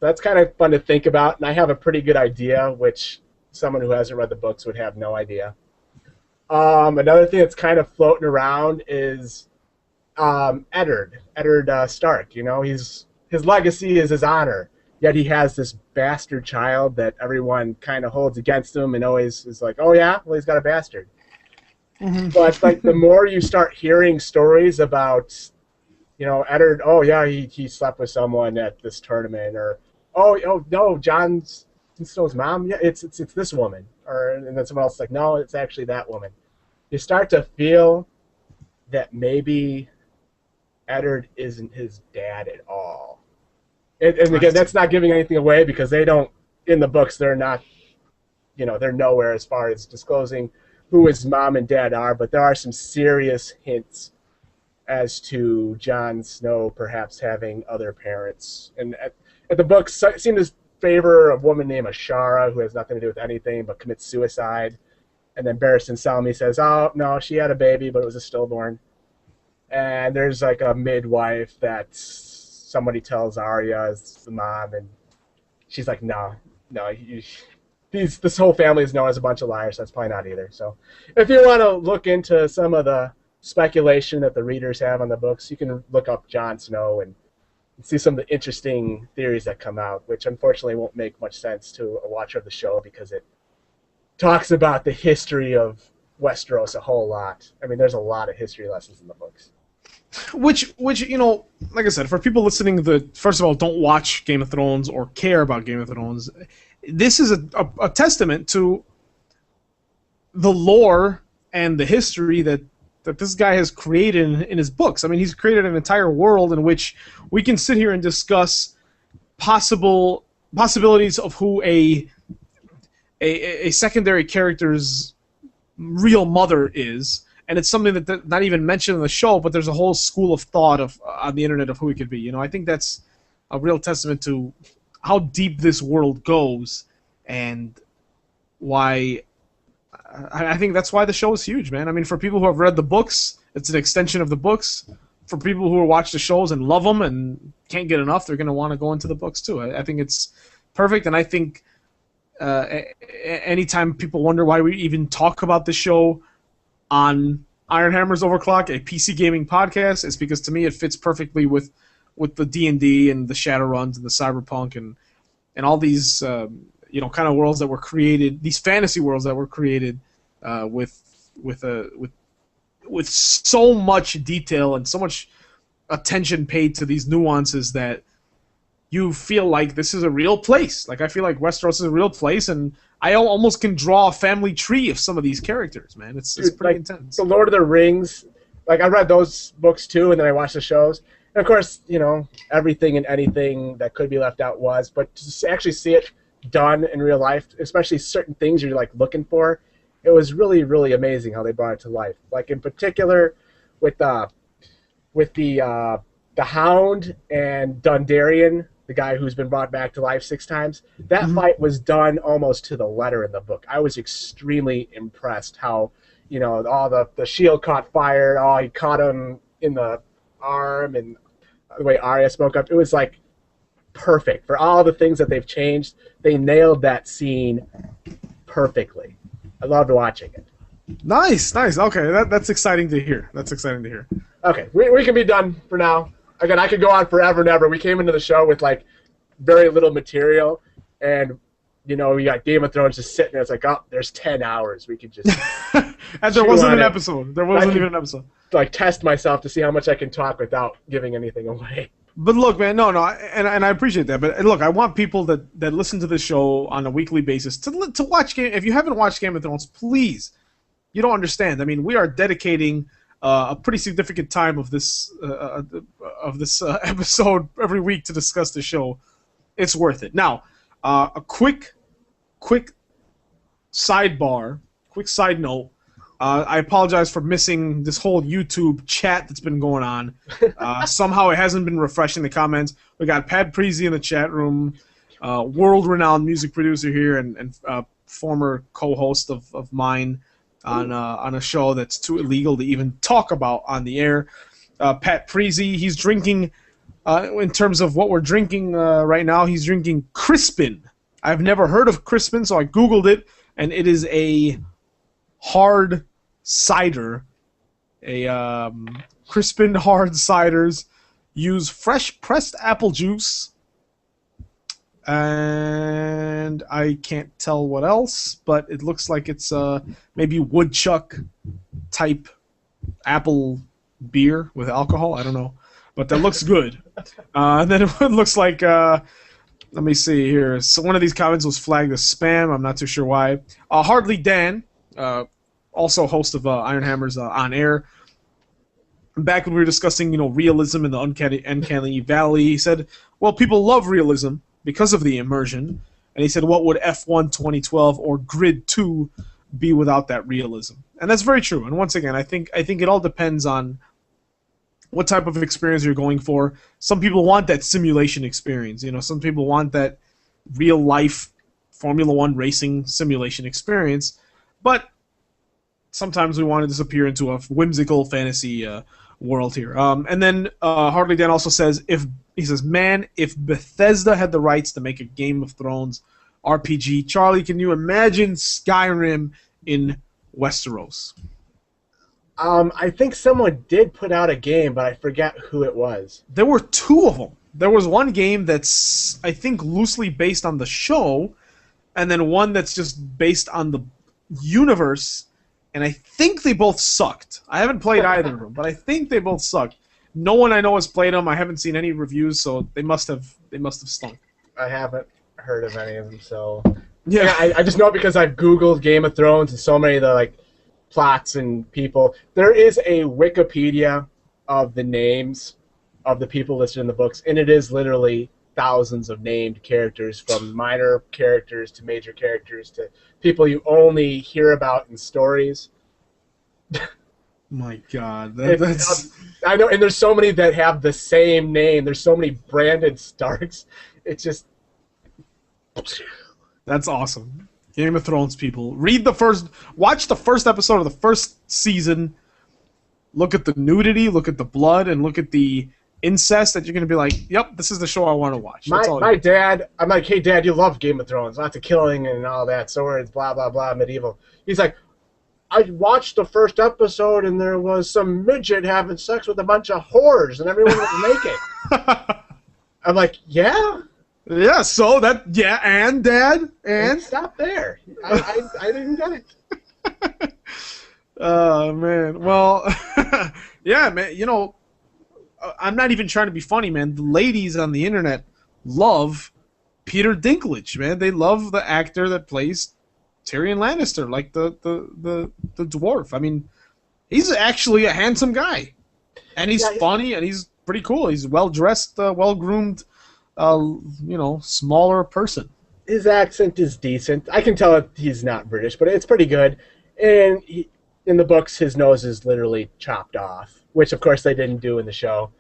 That's kind of fun to think about, and I have a pretty good idea, which someone who hasn't read the books would have no idea. Another thing that's kind of floating around is Eddard Stark. You know, his legacy is his honor, yet he has this bastard child that everyone kind of holds against him and always is like, oh yeah, well, he's got a bastard. Mm-hmm. But like the more you start hearing stories about, you know, Eddard, oh yeah, he slept with someone at this tournament, or oh no, Jon Snow's mom, yeah, it's this woman, and then someone else is like, no, it's actually that woman. You start to feel that maybe Eddard isn't his dad at all. And again, that's not giving anything away, because they don't, in the books, they're not, you know, they're nowhere as far as disclosing who his mom and dad are, but there are some serious hints as to Jon Snow perhaps having other parents. And at the books seem to favor a woman named Ashara, who has nothing to do with anything but commits suicide. And then Barristan Selmy says, oh, no, she had a baby, but it was a stillborn. And there's like a midwife that somebody tells Arya is the mom, and she's like, no, this whole family is known as a bunch of liars, so that's probably not either. So if you want to look into some of the speculation that the readers have on the books, you can look up Jon Snow and see some of the interesting theories that come out, which unfortunately won't make much sense to a watcher of the show, because it talks about the history of Westeros a whole lot. I mean, there's a lot of history lessons in the books. Which you know, like I said, for people listening first of all, don't watch Game of Thrones or care about Game of Thrones, this is a testament to the lore and the history that this guy has created in his books. I mean, he's created an entire world in which we can sit here and discuss possibilities of who a secondary character's real mother is. And it's something that not even mentioned in the show, but there's a whole school of thought on the internet of who he could be. You know, I think that's a real testament to how deep this world goes, and why I think that's why the show is huge, man. I mean, for people who have read the books, it's an extension of the books. For people who watch the shows and love them and can't get enough, they're going to want to go into the books too. I think it's perfect, and I think anytime people wonder why we even talk about the show on Ironhammers Overclocked, a PC gaming podcast, it's because to me it fits perfectly with the D&D and the Shadowruns and the Cyberpunk and all these you know, kind of worlds that were created, these fantasy worlds that were created with so much detail and so much attention paid to these nuances that you feel like this is a real place. Like, I feel like Westeros is a real place, and I almost can draw a family tree of some of these characters, man. It's pretty intense. The Lord of the Rings, like, I read those books too, and then I watched the shows. And of course, you know, everything and anything that could be left out was, but to actually see it done in real life, especially certain things you're like looking for, it was really, really amazing how they brought it to life. Like, in particular with the Hound and Dondarrion, the guy who's been brought back to life 6 times, that fight was done almost to the letter in the book. I was extremely impressed how, you know, all the shield caught fire, he caught him in the arm, and the way Arya spoke up, it was like perfect. For all the things that they've changed, they nailed that scene perfectly. I loved watching it. Nice. Okay, that's exciting to hear. Okay, we can be done for now. Again, I could go on forever and ever. We came into the show with like very little material, and you know, we got Game of Thrones just sitting there. It's like, oh, there's 10 hours. We could just and there wasn't an episode. There wasn't even an episode. Like, test myself to see how much I can talk without giving anything away. But look, man, no, and I appreciate that. But look, I want people that listen to the show on a weekly basis to watch Game. If you haven't watched Game of Thrones, please, you don't understand. I mean, we are dedicating a pretty significant time of this episode every week to discuss the show. It's worth it. Now, a quick sidebar, quick side note. I apologize for missing this whole YouTube chat that's been going on. Somehow it hasn't been refreshing the comments. We got Pat Preezy in the chat room, world-renowned music producer here, and former co-host of mine on a show that's too illegal to even talk about on the air. Pat Preezy, he's drinking, in terms of what we're drinking right now, he's drinking Crispin. I've never heard of Crispin, so I Googled it, and it is a hard cider. Crispin hard ciders use fresh pressed apple juice, and I can't tell what else, but it looks like it's maybe woodchuck type apple beer with alcohol. I don't know, but that looks good. And then it looks like, let me see here. So one of these comments was flagged as spam. I'm not too sure why. Hardly Dan, also host of Ironhammers on air. Back when we were discussing, realism in the uncanny valley, he said, "Well, people love realism because of the immersion." And he said, "What would F1 2012 or Grid 2 be without that realism?" And that's very true. And once again, I think it all depends on what type of experience you're going for. Some people want that simulation experience. Some people want that real life Formula One racing simulation experience. But sometimes we want to disappear into a whimsical fantasy world here. And then Hardly Dan also says, if Bethesda had the rights to make a Game of Thrones RPG, Charlie, can you imagine Skyrim in Westeros? I think someone did put out a game, but I forget who it was. There were two of them. There was one game that's, I think, loosely based on the show, and then one that's just based on the universe, and I think they both sucked. I haven't played either of them, but I think they both sucked. No one I know has played them. I haven't seen any reviews, so they must have stunk. I haven't heard of any of them, so yeah. I just know it because I've Googled Game of Thrones and so many of the plots and people. There is a Wikipedia of the names of the people listed in the books, and it is literally thousands of named characters, from minor characters to major characters to people you only hear about in stories. My God, that's... I know, and there's so many that have the same name. There's so many Brandon Starks. It's just... That's awesome. Game of Thrones people. Watch the first episode of the first season. Look at the nudity, look at the blood, and look at the incest, that you're going to be like, yep, this is the show I want to watch. My dad, I'm like, hey, Dad, you love Game of Thrones. Lots of killing and all that, swords, blah, blah, blah, medieval. He's like, I watched the first episode, and there was some midget having sex with a bunch of whores, and everyone was naked. I'm like, yeah? Yeah, so and Dad, and stop there. I didn't get it. Oh man, well, yeah, man. I'm not even trying to be funny, man. The ladies on the internet love Peter Dinklage, man. They love the actor that plays Tyrion Lannister, like the dwarf. I mean, he's actually a handsome guy, and he's funny, and he's pretty cool. He's well dressed, well groomed. Smaller person. His accent is decent. I can tell he's not British, but it's pretty good. And in the books, his nose is literally chopped off, which of course they didn't do in the show.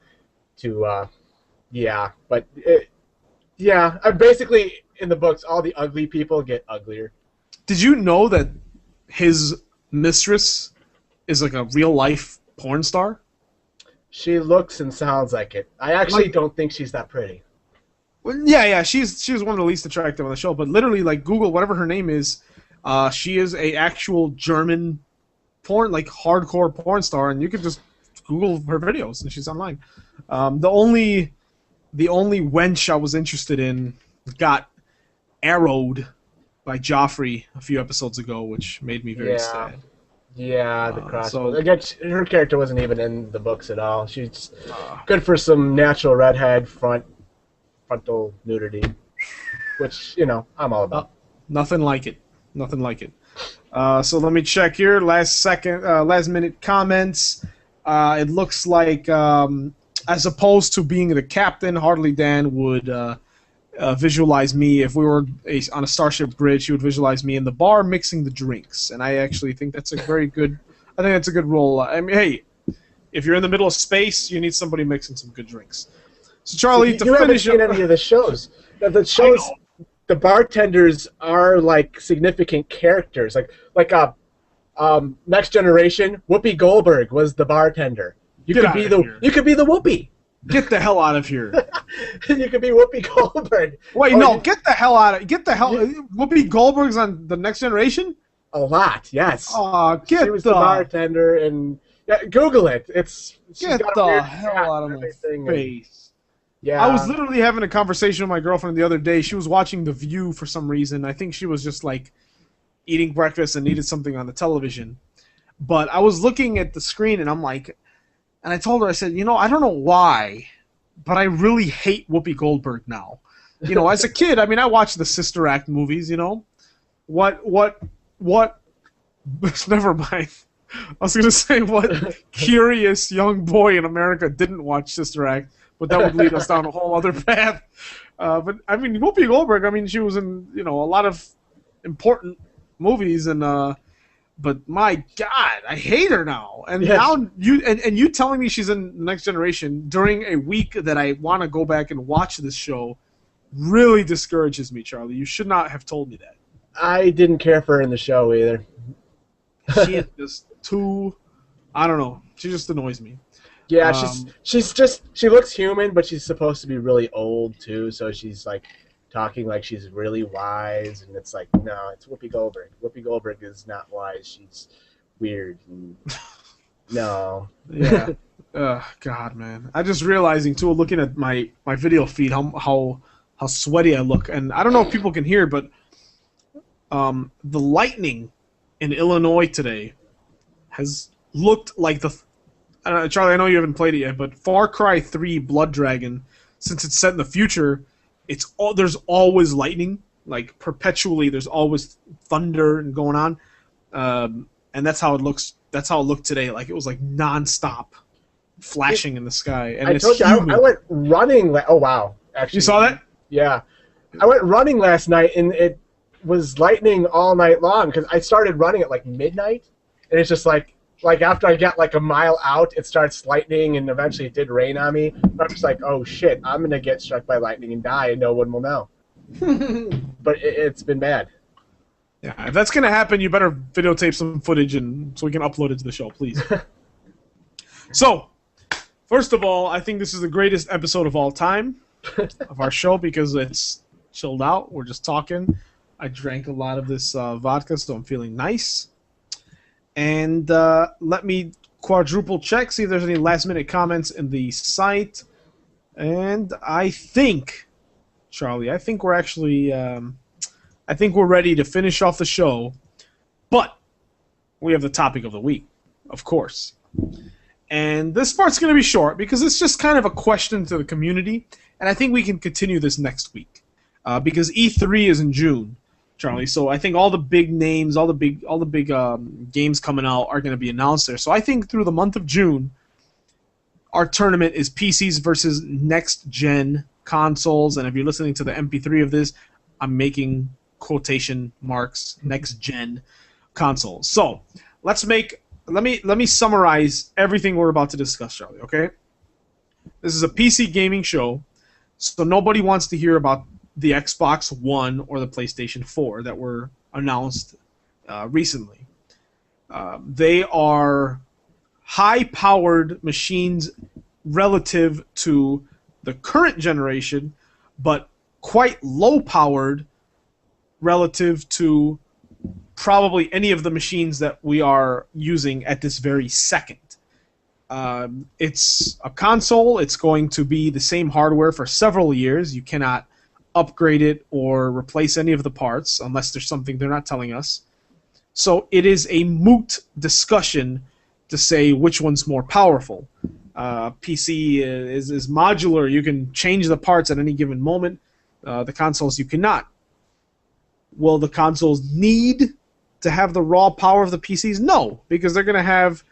Basically in the books, all the ugly people get uglier. Did you know that his mistress is like a real life porn star? She looks and sounds like it. I actually don't think she's that pretty. Well, yeah, she was one of the least attractive on the show. But literally, Google whatever her name is, she is a actual German porn, hardcore porn star, and you could just Google her videos, and she's online. The only wench I was interested in got arrowed by Joffrey a few episodes ago, which made me very sad. Yeah, the crossbow. Again, her character wasn't even in the books at all. She's good for some natural redhead frontal nudity, which, I'm all about. Nothing like it. So let me check here. Last minute comments. It looks like, as opposed to being the captain, Hardly Dan would visualize me. If we were on a Starship Bridge, he would visualize me in the bar mixing the drinks. And I actually think that's a very good I think that's a good rule. I mean, hey, if you're in the middle of space, you need somebody mixing some good drinks. So, Charlie, you haven't seen any of the shows. The shows, the bartenders are like significant characters. Like Next Generation, Whoopi Goldberg was the bartender. You could be the Whoopi. Get the hell out of here. You could be Whoopi Goldberg. Wait, get the hell out of Whoopi Goldberg's on the Next Generation? A lot, yes. She was the bartender, and Google it. Get the hell out of my face. Yeah. I was literally having a conversation with my girlfriend the other day. She was watching The View for some reason. I think she was just like eating breakfast and needed something on the television. But I was looking at the screen and I'm like, and I told her, I said, I don't know why, but I really hate Whoopi Goldberg now. As a kid, I mean, I watched the Sister Act movies, What, never mind. I was going to say what curious young boy in America didn't watch Sister Act, but that would lead us down a whole other path. But, I mean, Whoopi Goldberg, I mean, she was in, a lot of important movies, and but my God, I hate her now. And now you telling me she's in Next Generation during a week that I want to go back and watch this show really discourages me, Charlie. You should not have told me that. I didn't care for her in the show either. She is just too, I don't know. She just annoys me. Yeah, she looks human, but she's supposed to be really old too. So she's like talking like she's really wise, and it's like, no, it's Whoopi Goldberg. Whoopi Goldberg is not wise. She's weird. And no. Yeah. God, man. I just realizing too, looking at my video feed, how sweaty I look, and I don't know if people can hear, but the lightning in Illinois today has looked like Charlie, I know you haven't played it yet, but Far Cry 3 Blood Dragon, since it's set in the future, there's always lightning, like perpetually. There's always thunder and going on, and that's how it looks. That's how it looked today. Like it was like nonstop flashing in the sky. And I went running. Oh wow! Actually, you saw that? Yeah, I went running last night, and it was lightning all night long because I started running at like midnight, and it's just like after I get like a mile out, it starts lightning, and eventually it did rain on me. I'm just like, oh shit, I'm gonna get struck by lightning and die, and no one will know. But it's been bad. Yeah, if that's gonna happen, you better videotape some footage so we can upload it to the show, please. So, first of all, I think this is the greatest episode of all time of our show because it's chilled out. We're just talking. I drank a lot of this vodka, so I'm feeling nice. And let me quadruple check, see if there's any last-minute comments in the site. And I think, Charlie, I think we're actually, I think we're ready to finish off the show. But we have the topic of the week, of course. And this part's going to be short because it's just kind of a question to the community. And I think we can continue this next week because E3 is in June. Charlie. So I think all the big names, all the big games coming out are going to be announced there. So I think through the month of June, our tournament is PCs versus next-gen consoles. And if you're listening to the MP3 of this, I'm making quotation marks, next-gen consoles. So let me summarize everything we're about to discuss, Charlie. Okay, this is a PC gaming show, so nobody wants to hear about the Xbox One or the PlayStation 4 that were announced recently. They are high-powered machines relative to the current generation, but quite low-powered relative to probably any of the machines that we are using at this very second. It's a console. It's going to be the same hardware for several years. You cannot upgrade it or replace any of the parts unless there's something they're not telling us. So it is a moot discussion to say which one's more powerful. PC is modular. You can change the parts at any given moment. The consoles you cannot. Will the consoles need to have the raw power of the PCs? No, because they're going to have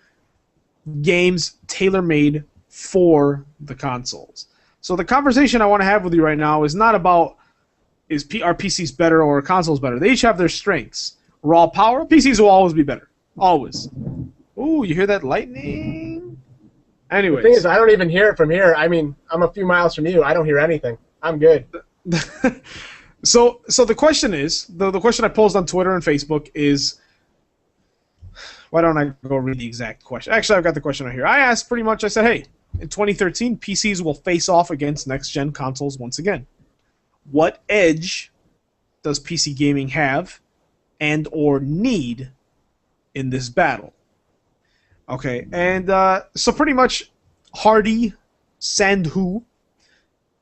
games tailor-made for the consoles. So the conversation I want to have with you right now is not about are PCs better or consoles better. They each have their strengths. Raw power, PCs will always be better. Always. Ooh, you hear that lightning? The thing is, Anyways. I don't even hear it from here. I mean, I'm a few miles from you. I don't hear anything. I'm good. So the question is, the question I posed on Twitter and Facebook is, why don't I go read the exact question? Actually, I've got the question right here. I asked pretty much, I said, hey, in 2013, PCs will face off against next-gen consoles once again. What edge does PC gaming have and or need in this battle? Okay, and so pretty much Hardy Sandhu,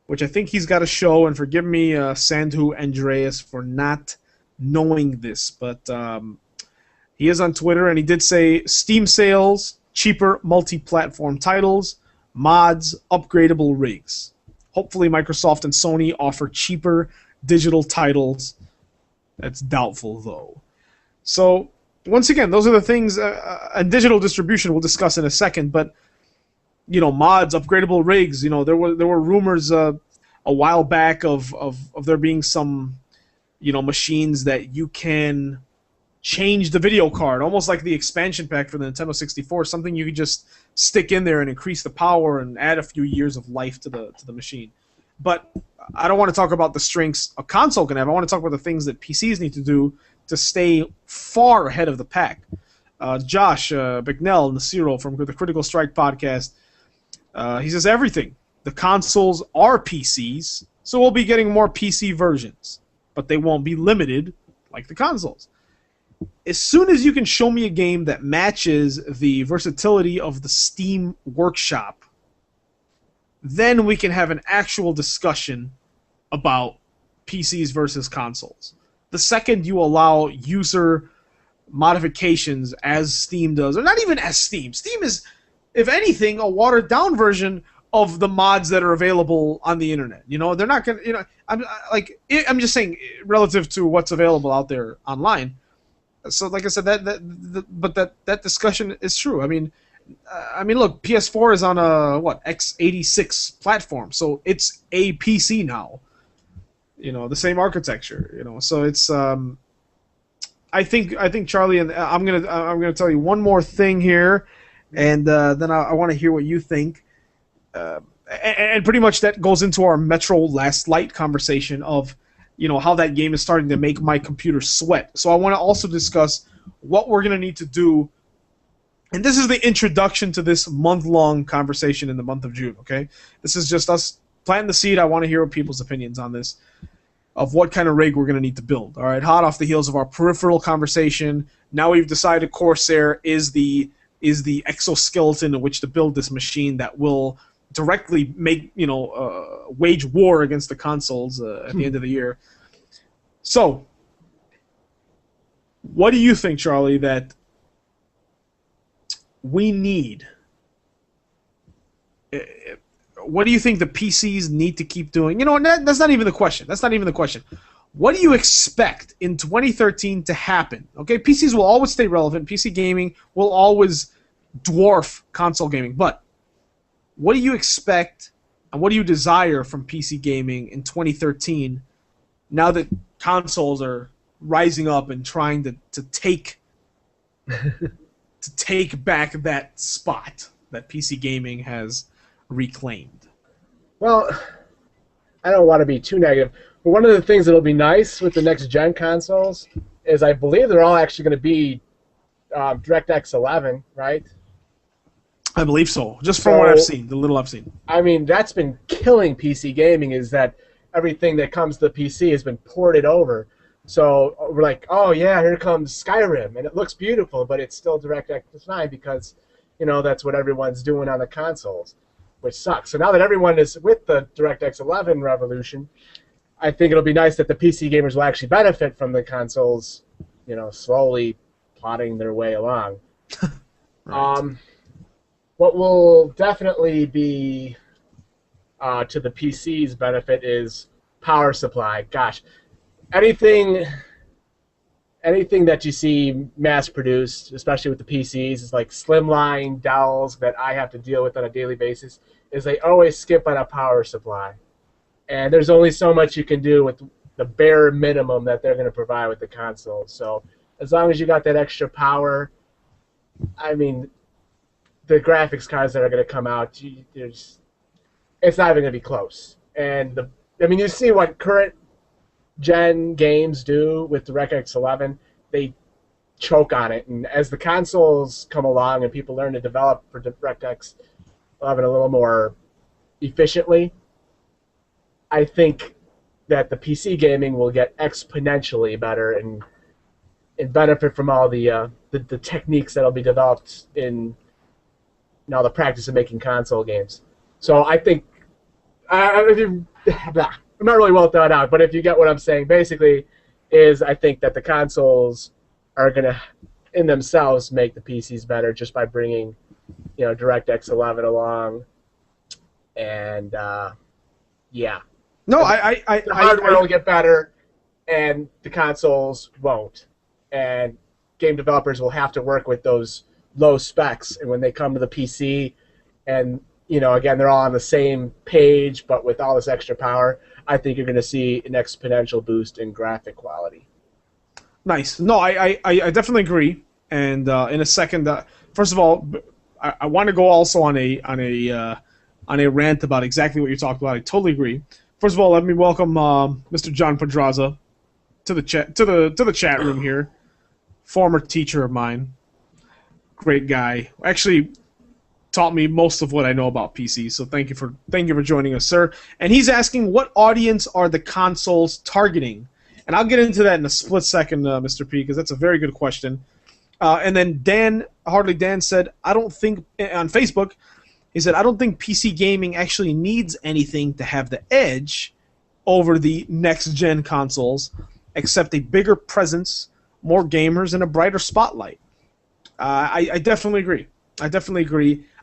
which I think he's got a show, and forgive me, Sandhu Andreas, for not knowing this, but he is on Twitter, and he did say Steam sales, cheaper multi-platform titles, mods, upgradable rigs. Hopefully Microsoft and Sony offer cheaper digital titles. That's doubtful, though. So, once again, those are the things, and digital distribution we'll discuss in a second, but, you know, mods, upgradable rigs, you know, there were rumors a while back of there being some, you know, machines that you can change the video card, almost like the expansion pack for the Nintendo 64, something you could just stick in there and increase the power and add a few years of life to the machine. But I don't want to talk about the strengths a console can have. I want to talk about the things that PCs need to do to stay far ahead of the pack. Josh Bicknell Nasiro from the Critical Strike podcast, he says everything. The consoles are PCs, so we'll be getting more PC versions, but they won't be limited like the consoles. As soon as you can show me a game that matches the versatility of the Steam Workshop, then we can have an actual discussion about PCs versus consoles. The second you allow user modifications as Steam does, or not even as Steam. Steam is, if anything, a watered-down version of the mods that are available on the internet. You know, they're not going to, you know, I'm just saying relative to what's available out there online. So, like I said, that discussion is true. I mean, look, PS4 is on a x86 platform, so it's a PC now. You know, the same architecture. You know, so it's. I think Charlie, and I'm gonna tell you one more thing here, and then I want to hear what you think. And pretty much that goes into our Metro Last Light conversation of, you know, how that game is starting to make my computer sweat. So I want to also discuss what we're going to need to do. And this is the introduction to this month-long conversation in the month of June, okay? This is just us planting the seed. I want to hear people's opinions on this, of what kind of rig we're going to need to build. All right, hot off the heels of our peripheral conversation, now we've decided Corsair is the exoskeleton in which to build this machine that will directly make, you know, wage war against the consoles at the end of the year. So, what do you think, Charlie, that we need? What do you think the PCs need to keep doing? You know, that's not even the question. That's not even the question. What do you expect in 2013 to happen? Okay, PCs will always stay relevant. PC gaming will always dwarf console gaming, but what do you expect and what do you desire from PC gaming in 2013 now that consoles are rising up and trying to take back that spot that PC gaming has reclaimed? Well, I don't want to be too negative, but one of the things that'll be nice with the next gen consoles is I believe they're all actually going to be DirectX 11, right? I believe so, just from what I've seen, the little I've seen. I mean, that's been killing PC gaming, is that everything that comes to the PC has been ported over. So we're like, oh yeah, here comes Skyrim, and it looks beautiful, but it's still DirectX 9 because, you know, that's what everyone's doing on the consoles, which sucks. So now that everyone is with the DirectX 11 revolution, I think it'll be nice that the PC gamers will actually benefit from the consoles, you know, slowly plodding their way along. Right. What will definitely be to the PC's benefit is power supply. Gosh, anything that you see mass-produced, especially with the PCs, is like slimline Dells that I have to deal with on a daily basis, is they always skip on a power supply. And there's only so much you can do with the bare minimum that they're going to provide with the console. So as long as you got that extra power, I mean, the graphics cards that are going to come out, it's not even going to be close. And you see what current gen games do with DirectX 11. They choke on it, and as the consoles come along and people learn to develop for DirectX 11 a little more efficiently, I think that the PC gaming will get exponentially better and benefit from all the techniques that'll be developed in now the practice of making console games. So I think I'm not really well thought out, but if you get what I'm saying, basically, is I think that the consoles are going to, in themselves, make the PCs better just by bringing, DirectX 11 along, and yeah. No, the hardware will get better, and the consoles won't, and game developers will have to work with those low specs, and when they come to the PC, and again, they're all on the same page, but with all this extra power, I think you're going to see an exponential boost in graphic quality. Nice. No, I definitely agree. And in a second, first of all, I want to go also on a rant about exactly what you're talking about. I totally agree. First of all, let me welcome Mr. John Pedraza to the chat room here. Former teacher of mine, great guy. Actually, taught me most of what I know about PC. So thank you for joining us, sir. And he's asking, what audience are the consoles targeting? And I'll get into that in a split second, Mr. P, because that's a very good question. And then Hardly Dan said, I don't think, on Facebook, he said, I don't think PC gaming actually needs anything to have the edge over the next-gen consoles, except a bigger presence, more gamers, and a brighter spotlight. I definitely agree.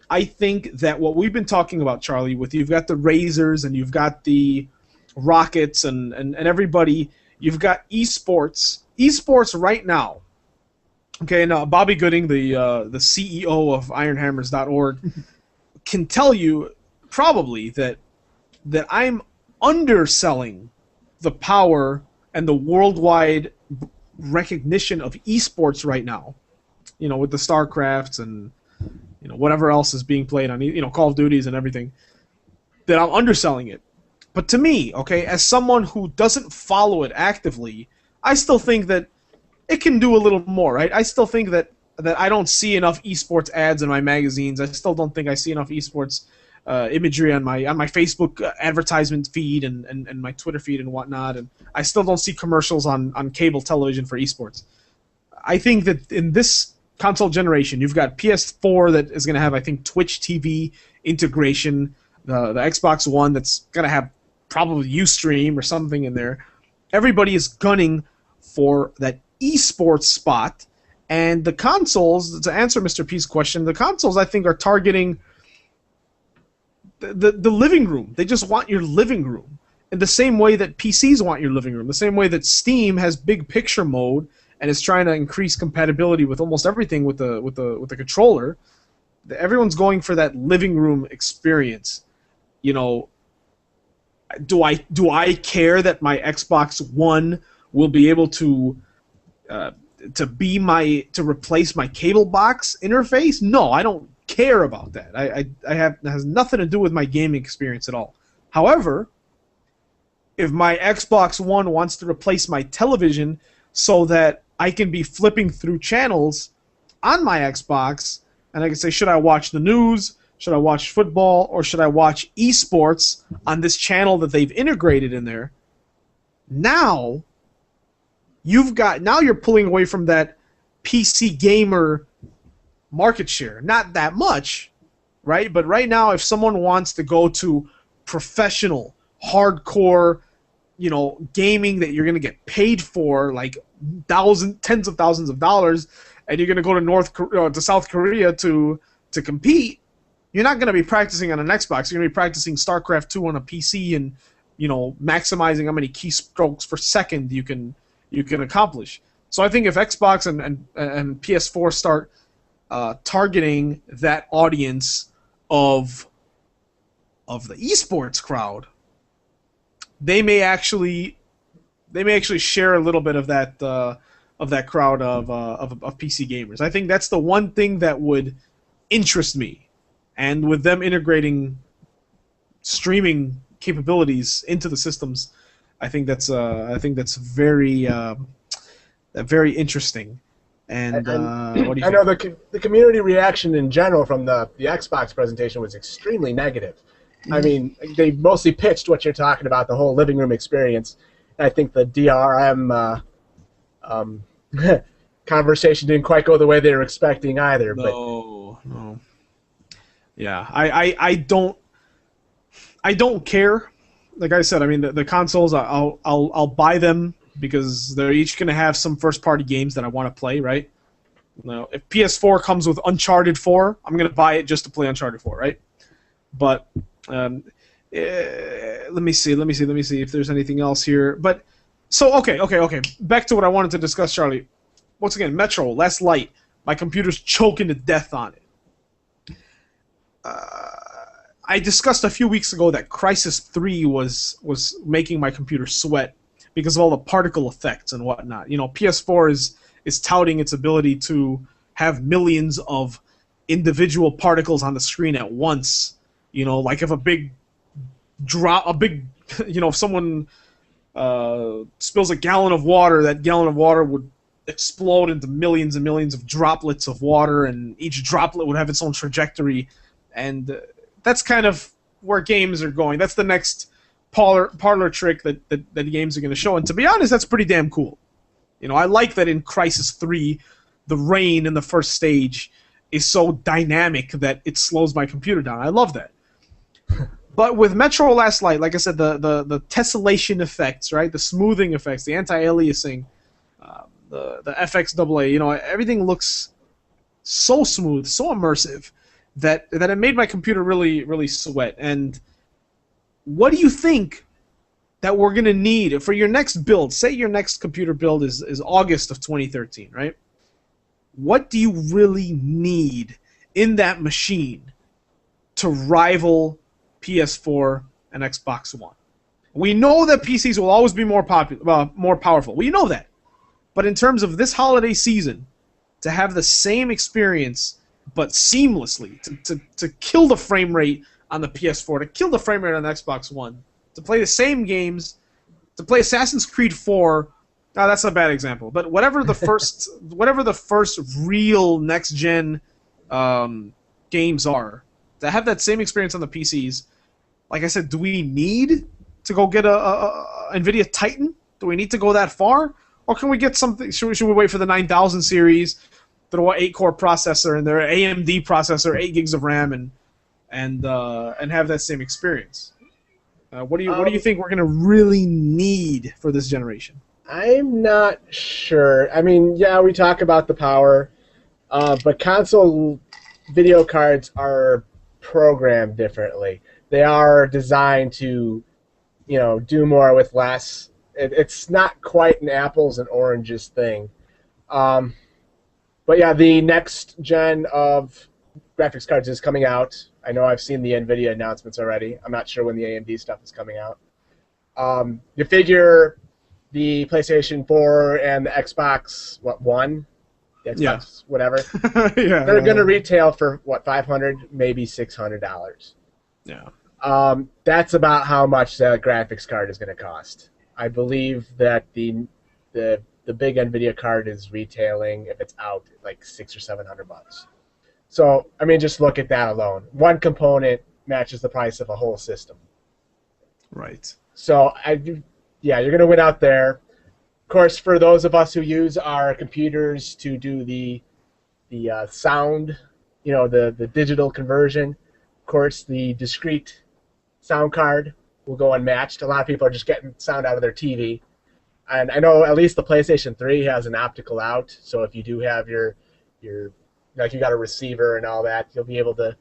I think that what we've been talking about, Charlie, with you've got the Razers and you've got the Rockets and everybody, you've got esports. Esports right now. Okay, now Bobby Gooding, the CEO of Ironhammers.org, can tell you probably that I'm underselling the power and the worldwide recognition of esports right now. With the StarCrafts and whatever else is being played on Call of Duties and everything, that I'm underselling it. But to me, okay, as someone who doesn't follow it actively, I still think that it can do a little more, right? I still think that I don't see enough esports ads in my magazines. I still don't think I see enough esports imagery on my Facebook advertisement feed and my Twitter feed and whatnot. And I still don't see commercials on cable television for esports. I think that in this console generation, you've got PS4 that is going to have, I think, Twitch TV integration, the Xbox One that's going to have probably Ustream or something in there. Everybody is gunning for that esports spot, and the consoles, to answer Mr. P's question, the consoles, I think, are targeting the living room. They just want your living room in the same way that PCs want your living room, the same way that Steam has big picture mode and is trying to increase compatibility with almost everything with the controller. Everyone's going for that living room experience. Do I care that my Xbox One will be able to replace my cable box interface? No, I don't care about that. It has nothing to do with my gaming experience at all. However, if my Xbox One wants to replace my television so that I can be flipping through channels on my Xbox, and I can say, should I watch the news, should I watch football, or should I watch esports on this channel that they've integrated in there? Now you're pulling away from that PC gamer market share. Not that much, right? But right now, if someone wants to go to professional, hardcore, gaming that you're going to get paid for, like tens of thousands of dollars, and you're going to go to South Korea to compete, you're not going to be practicing on an Xbox. You're going to be practicing StarCraft 2 on a PC and maximizing how many keystrokes per second you can accomplish. So I think if Xbox and PS4 start targeting that audience of the esports crowd, they may actually share a little bit of of that crowd of PC gamers. I think that's the one thing that would interest me, and with them integrating streaming capabilities into the systems, I think that's very very interesting. And what do you think? I know the community reaction in general from the Xbox presentation was extremely negative. I mean, they mostly pitched what you're talking about, the whole living room experience. I think the DRM conversation didn't quite go the way they were expecting either. No. Yeah, I don't care. Like I said, I mean the consoles, I'll buy them because they're each going to have some first-party games that I want to play, right? Now, if PS4 comes with Uncharted 4, I'm going to buy it just to play Uncharted 4, right? But let me see if there's anything else here. But so okay. Back to what I wanted to discuss, Charlie. Once again, Metro, Last Light. My computer's choking to death on it. I discussed a few weeks ago that Crysis 3 was making my computer sweat because of all the particle effects and whatnot. You know, PS4 is touting its ability to have millions of individual particles on the screen at once. You know, like if if someone spills a gallon of water, that gallon of water would explode into millions and millions of droplets of water, and each droplet would have its own trajectory. And that's kind of where games are going. That's the next parlor trick that games are going to show. And to be honest, that's pretty damn cool. You know, I like that in Crysis 3, the rain in the first stage is so dynamic that it slows my computer down. I love that. But with Metro Last Light, like I said, the tessellation effects, right? The smoothing effects, the anti-aliasing, the FXAA, you know, everything looks so smooth, so immersive that it made my computer really, really sweat. And what do you think that we're going to need for your next build? Say your next computer build is August of 2013, right? What do you really need in that machine to rival PS4 and Xbox One? We know that PCs will always be more powerful. We know that. But in terms of this holiday season, to have the same experience but seamlessly, to kill the frame rate on the PS4, to kill the frame rate on the Xbox One, to play the same games, to play Assassin's Creed 4. No, that's a bad example. But whatever the first real next gen games are, to have that same experience on the PCs. Like I said, do we need to go get a NVIDIA Titan? Do we need to go that far, or can we get something? Should we wait for the 9000 series, throw an 8-core processor in there, AMD processor, 8 gigs of RAM, and have that same experience? What do you think we're gonna really need for this generation? I'm not sure. I mean, yeah, we talk about the power, but console video cards are programmed differently. They are designed to, you know, do more with less. It's not quite an apples and oranges thing. But yeah, the next gen of graphics cards is coming out. I know I've seen the NVIDIA announcements already. I'm not sure when the AMD stuff is coming out. You figure the PlayStation 4 and the Xbox, One? The Xbox, whatever. Yeah, they're going to retail for, $500, maybe $600. Yeah. That's about how much the graphics card is going to cost. I believe that the big NVIDIA card is retailing, if it's out, like $600 or $700. So, I mean, just look at that alone. One component matches the price of a whole system. Right. So, you're going to win out there. Of course, for those of us who use our computers to do the sound, the digital conversion, of course, the discrete sound card will go unmatched. A lot of people are just getting sound out of their TV. And I know at least the PlayStation 3 has an optical out, so if you do have your like you got a receiver and all that, you'll be able to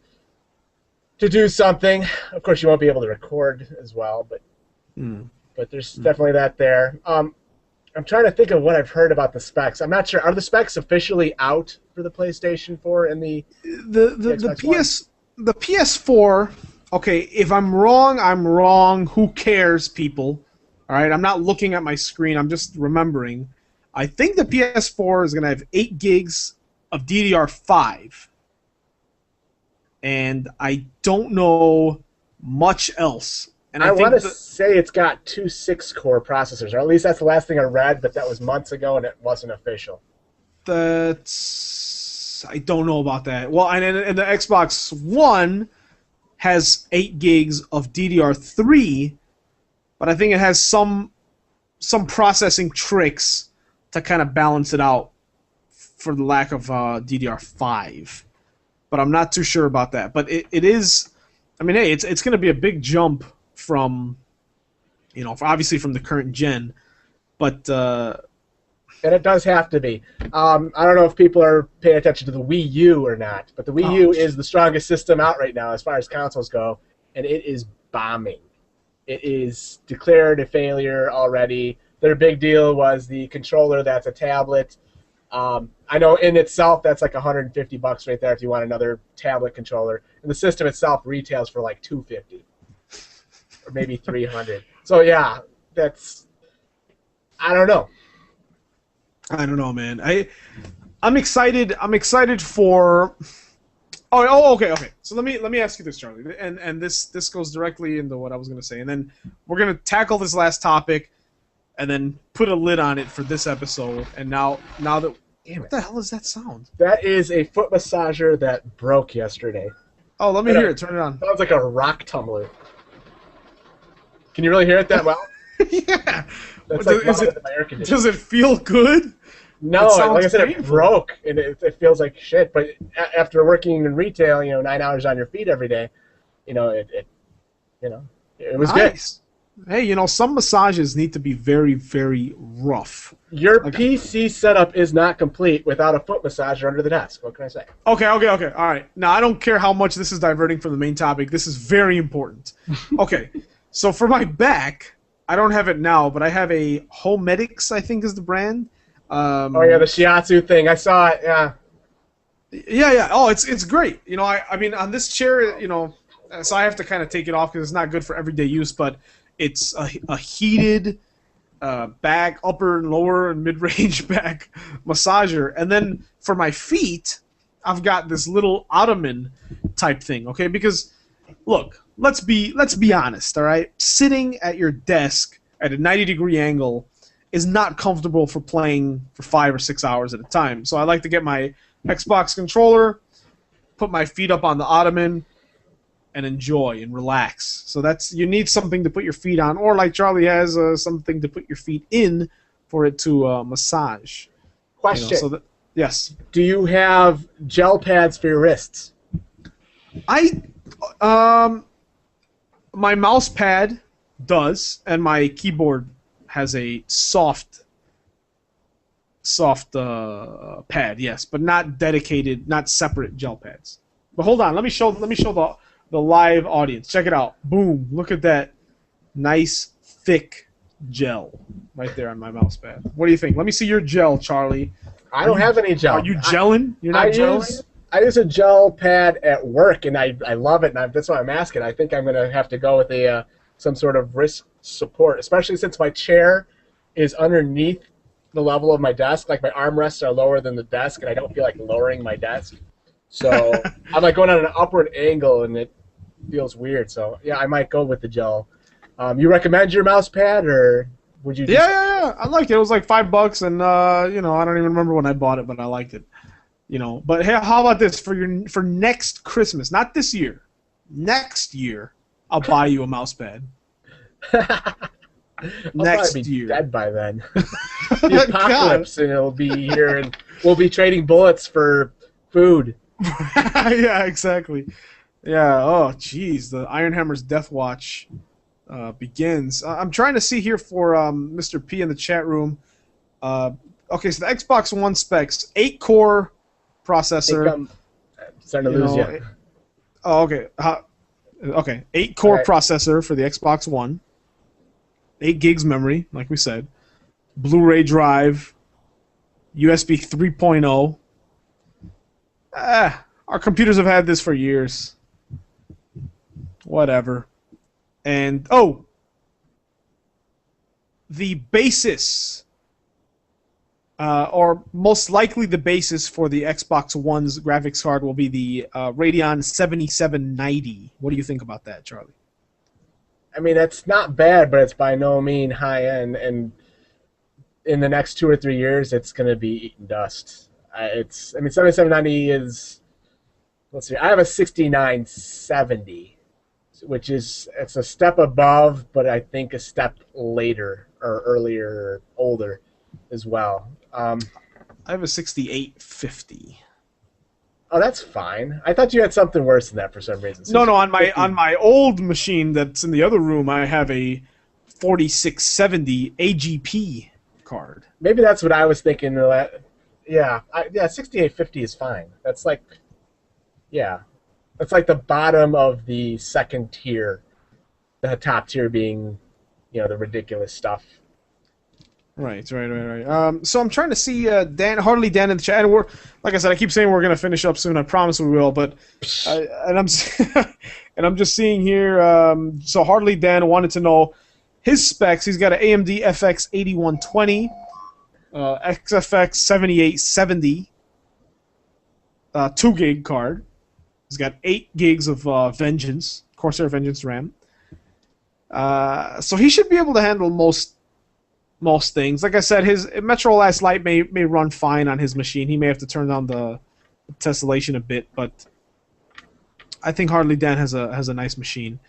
do something. Of course, you won't be able to record as well, but there's definitely that there. I'm trying to think of what I've heard about the specs. I'm not sure. Are the specs officially out for the PlayStation 4 and the PS4? Okay, if I'm wrong, I'm wrong. Who cares, people? All right, I'm not looking at my screen. I'm just remembering. I think the PS4 is going to have 8 gigs of DDR5. And I don't know much else. And I think want to say it's got 2 6-core processors, or at least that's the last thing I read, but that was months ago and it wasn't official. I don't know about that. Well, and the Xbox One has 8 gigs of DDR3, but I think it has some processing tricks to kind of balance it out for the lack of DDR5. But I'm not too sure about that. But it is, I mean, hey, it's going to be a big jump from, obviously from the current gen, but and it does have to be. I don't know if people are paying attention to the Wii U or not, but the Wii U is the strongest system out right now as far as consoles go, and it is bombing. It is declared a failure already. Their big deal was the controller that's a tablet. I know in itself that's like $150 right there if you want another tablet controller, and the system itself retails for like $250 or maybe $300. So yeah, I don't know. I don't know, man. I'm excited. I'm excited for. Oh, okay. So let me ask you this, Charlie, and this goes directly into what I was going to say, and then we're going to tackle this last topic, and then put a lid on it for this episode. And now that, what the hell is that sound? That is a foot massager that broke yesterday. Oh, let me hear it. Turn it on. Sounds like a rock tumbler. Can you really hear it that well? Yeah. That's like my air conditioner. Does it feel good? No, like I said, it broke, and it feels like shit. But after working in retail, 9 hours on your feet every day, it was nice. Good. Hey, some massages need to be very, very rough. Your PC setup is not complete without a foot massager under the desk. What can I say? Okay. All right. Now, I don't care how much this is diverting from the main topic. This is very important. Okay. So for my back, I don't have it now, but I have a Homedics, I think is the brand. The shiatsu thing. I saw it, yeah. Yeah. Oh, it's great. I mean, on this chair, so I have to kind of take it off because it's not good for everyday use, but it's a heated back, upper and lower and mid-range back massager. And then for my feet, I've got this little ottoman type thing, okay? Because, look, let's be honest, all right? Sitting at your desk at a 90-degree angle is not comfortable for playing for 5 or 6 hours at a time. So I like to get my Xbox controller, put my feet up on the ottoman, and enjoy and relax. So you need something to put your feet on, or like Charlie has, something to put your feet in for it to massage. Question. Yes. Do you have gel pads for your wrists? My mouse pad does, and my keyboard has a soft pad, yes, but not dedicated, not separate gel pads. But hold on, let me show the live audience. Check it out. Boom! Look at that nice thick gel right there on my mouse pad. What do you think? Let me see your gel, Charlie. I don't have any gel. Are you gelling? You're not gelling? I use a gel pad at work, and I love it, and that's why I'm asking. I think I'm going to have to go with some sort of wrist support, especially since my chair is underneath the level of my desk. Like, my armrests are lower than the desk, and I don't feel like lowering my desk. So I'm like going on an upward angle, and it feels weird. So, yeah, I might go with the gel. You recommend your mouse pad, or would you? Yeah. I like it. It was like $5, and I don't even remember when I bought it, but I liked it. But hey, how about this for next Christmas? Not this year. Next year, I'll buy you a mouse pad. Next year. Dead by then. The apocalypse, and it'll be here, and we'll be trading bullets for food. Yeah, exactly. Yeah. Oh, jeez. The Ironhammers Death Watch begins. I'm trying to see here for Mr. P in the chat room. Okay, so the Xbox One specs: 8-core processor. I'm starting to lose you. Oh, okay. Okay, 8-core processor for the Xbox One. 8 gigs memory, like we said. Blu-ray drive. USB 3.0. Our computers have had this for years. Whatever. And, the basis or most likely the basis for the Xbox One's graphics card will be the Radeon 7790. What do you think about that, Charlie? I mean, that's not bad, but it's by no means high end. And in the next 2 or 3 years, it's going to be eating dust. 7790 is. Let's see. I have a 6970, which it's a step above, but I think a step later or earlier, or older, as well. I have a 6850. Oh, that's fine. I thought you had something worse than that for some reason. No. On my old machine that's in the other room, I have a 4670 AGP card. Maybe that's what I was thinking. Yeah, 6850 is fine. That's like, yeah, that's like the bottom of the second tier. The top tier being, the ridiculous stuff. Right. So I'm trying to see Harley Dan in the chat. And like I said, I keep saying we're going to finish up soon. I promise we will. But and I'm just seeing here. So Harley Dan wanted to know his specs. He's got an AMD FX 8120, XFX 7870, 2 gig card. He's got 8 gigs of Corsair Vengeance RAM. So he should be able to handle most things. Like I said, his Metro Last Light may run fine on his machine. He may have to turn down the tessellation a bit, but I think Harley Dan has a nice machine,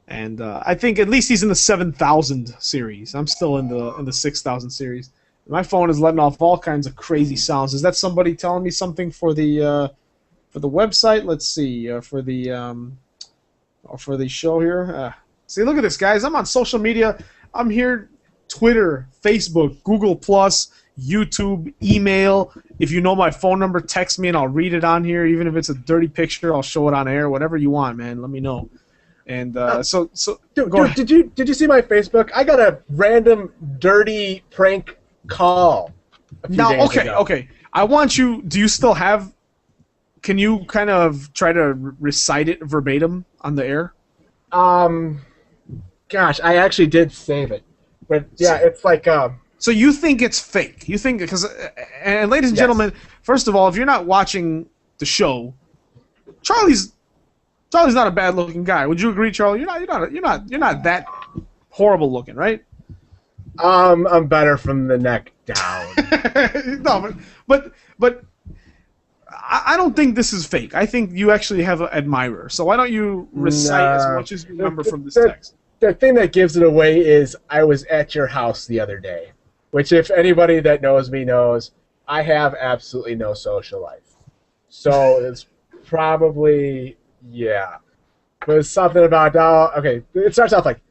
and I think at least he's in the 7000 series. I'm still in the 6000 series. My phone is letting off all kinds of crazy sounds. Is that somebody telling me something for the website? Let's see, for the show here. See, look at this, guys. I'm on social media. I'm here. Twitter, Facebook, Google+, YouTube, email. If you know my phone number, text me and I'll read it on here. Even if it's a dirty picture, I'll show it on air. Whatever you want, man. Let me know. And dude, did you see my Facebook? I got a random dirty prank call. Okay. I want you. Do you still have? Can you kind of try to recite it verbatim on the air? Gosh, I actually did save it. But yeah, it's like. So you think it's fake? You think because, and ladies and gentlemen, first of all, if you're not watching the show, Charlie's not a bad-looking guy. Would you agree, Charlie? You're not that horrible looking, right? I'm better from the neck down. No, but I don't think this is fake. I think you actually have an admirer. So why don't you recite as much as you remember from this text? The thing that gives it away is I was at your house the other day, which if anybody that knows me knows, I have absolutely no social life. So it's probably, yeah. But it's something about, okay, it starts off like,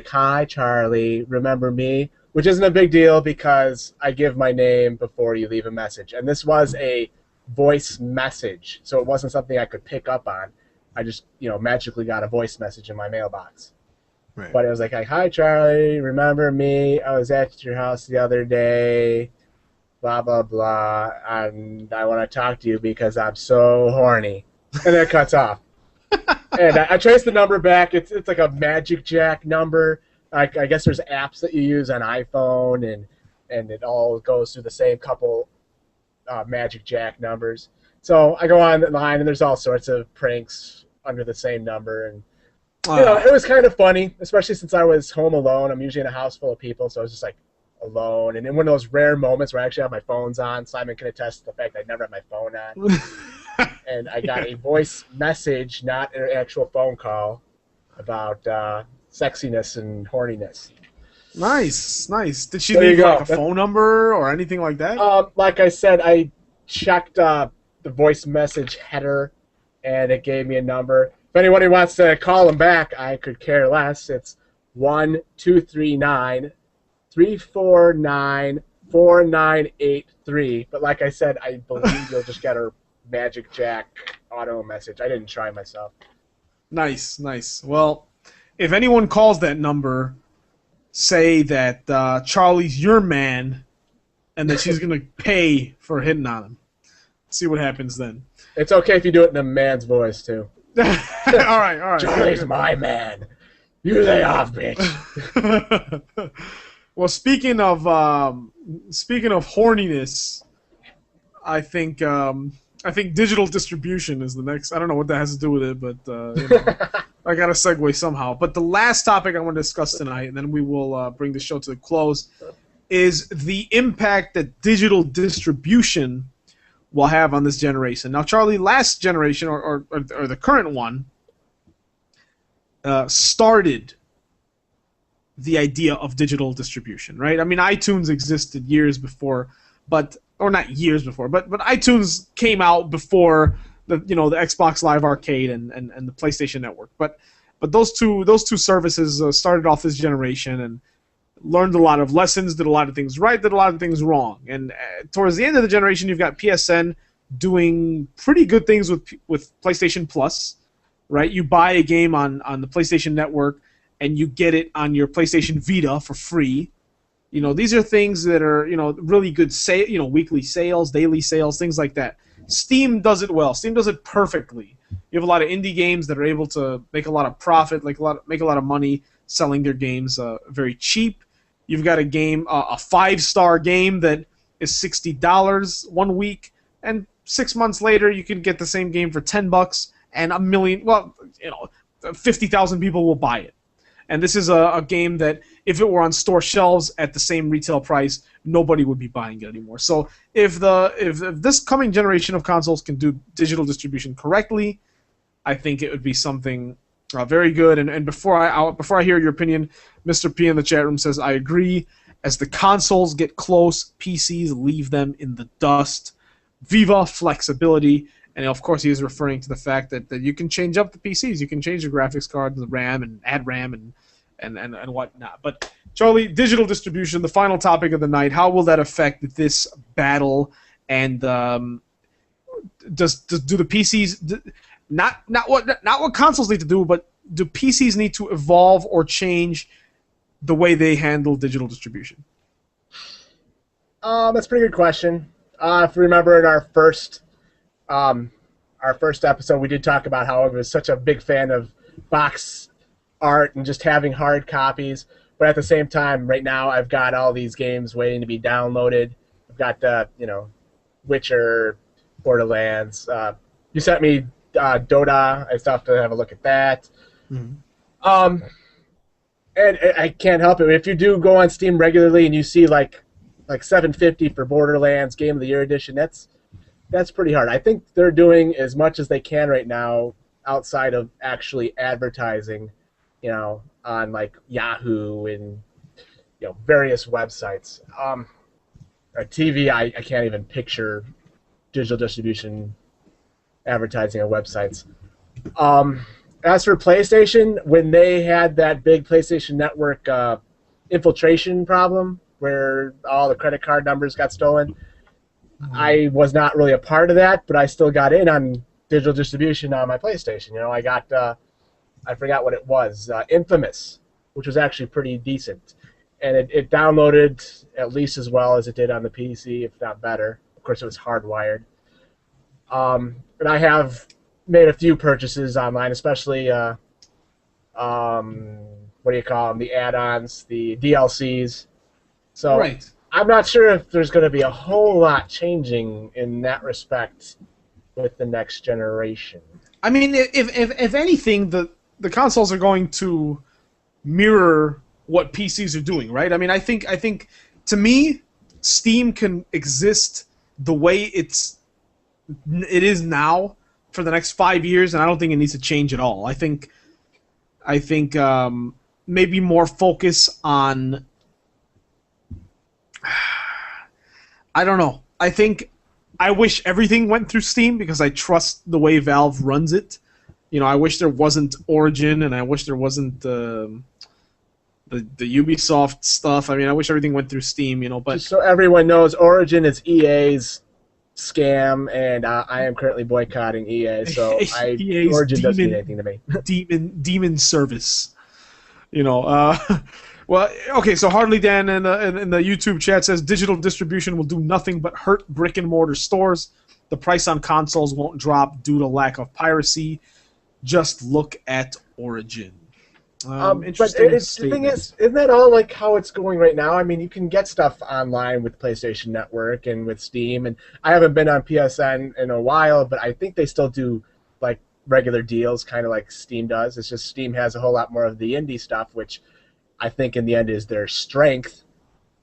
hi, Charlie, remember me? Which isn't a big deal because I give my name before you leave a message. And this was a voice message, so it wasn't something I could pick up on. I just, magically got a voice message in my mailbox. Right. But it was like, hi, Charlie, remember me? I was at your house the other day, blah, blah, blah, and I want to talk to you because I'm so horny. And then it cuts off. And I traced the number back. It's like a Magic Jack number. I guess there's apps that you use on iPhone, and it all goes through the same couple Magic Jack numbers. So I go online, and there's all sorts of pranks under the same number, and it was kind of funny, especially since I was home alone. I'm usually in a house full of people, so I was just like alone. And in one of those rare moments where I actually have my phones on, Simon can attest to the fact that I never had my phone on. And I got a voice message, not an actual phone call, about sexiness and horniness. Nice. Did she leave like a phone number or anything like that? Like I said, I checked the voice message header, and it gave me a number. If anybody wants to call him back, I could care less. It's 1-239-349-4983. But like I said, I believe you'll just get a Magic Jack auto message. I didn't try myself. Nice. Well, if anyone calls that number, say that Charlie's your man, and that she's gonna pay for hitting on him. See what happens then. It's okay if you do it in a man's voice too. all right. Charlie's my man. You lay off, bitch. Well, speaking of horniness, I think digital distribution is the next. I don't know what that has to do with it, but I got to segue somehow. But the last topic I want to discuss tonight, and then we will bring the show to a close, is the impact that digital distribution will have on this generation. Now, Charlie, last generation, or the current one, started the idea of digital distribution, right? I mean, iTunes existed years before, or not years before, but iTunes came out before the Xbox Live Arcade and the PlayStation Network. But those two services started off this generation and learned a lot of lessons, did a lot of things right, did a lot of things wrong. And towards the end of the generation, you've got PSN doing pretty good things with PlayStation Plus, right? You buy a game on the PlayStation Network and you get it on your PlayStation Vita for free. These are things that are, really good weekly sales, daily sales, things like that. Steam does it well. Steam does it perfectly. You have a lot of indie games that are able to make a lot of profit, make a lot of money selling their games very cheap. You've got a game, a 5-star game that is $60 one week, and 6 months later you can get the same game for $10, and 50,000 people will buy it. And this is a game that, if it were on store shelves at the same retail price, nobody would be buying it anymore. So if this coming generation of consoles can do digital distribution correctly, I think it would be something very good. And before I hear your opinion, Mr. P in the chat room says, I agree. As the consoles get close, PCs leave them in the dust. Viva flexibility. And of course, he is referring to the fact that you can change up the PCs. You can change the graphics card, the RAM, and add RAM and whatnot. But Charlie, digital distribution, the final topic of the night. How will that affect this battle? And do the PCs not what consoles need to do, but do PCs need to evolve or change the way they handle digital distribution? That's a pretty good question. If you remember in our first episode, we did talk about how I was such a big fan of box art and just having hard copies. But at the same time, right now, I've got all these games waiting to be downloaded. I've got Witcher, Borderlands. You sent me Dota. I still have to have a look at that. Mm-hmm. And I can't help it. If you do go on Steam regularly and you see like $7.50 for Borderlands Game of the Year edition, that's pretty hard. I think they're doing as much as they can right now outside of actually advertising, on like Yahoo and various websites. TV, I can't even picture digital distribution advertising on websites. As for PlayStation, when they had that big PlayStation Network infiltration problem where all the credit card numbers got stolen, I was not really a part of that, but I still got in on digital distribution on my PlayStation. I got, I forgot what it was, Infamous, which was actually pretty decent. And it downloaded at least as well as it did on the PC, if not better. Of course, it was hardwired. And I have made a few purchases online, especially, what do you call them, the add-ons, the DLCs. So right. I'm not sure if there's going to be a whole lot changing in that respect with the next generation. I mean, if anything, the consoles are going to mirror what PCs are doing, right? I mean, I think to me, Steam can exist the way it is now for the next 5 years, and I don't think it needs to change at all. I think maybe more focus on. I don't know. I wish everything went through Steam because I trust the way Valve runs it. I wish there wasn't Origin, and I wish there wasn't the Ubisoft stuff. I mean, I wish everything went through Steam. But just so everyone knows, Origin is EA's scam, and I am currently boycotting EA. So Origin doesn't mean anything to me. demon service. Well, okay, so Hardly Dan in the YouTube chat says digital distribution will do nothing but hurt brick-and-mortar stores. The price on consoles won't drop due to lack of piracy. Just look at Origin. But Interesting the thing statement. is, isn't that all like how it's going right now? I mean, you can get stuff online with PlayStation Network and with Steam, and I haven't been on PSN in a while, but I think they still do like regular deals, kind of like Steam does. It's just Steam has a whole lot more of the indie stuff, which I think in the end is their strength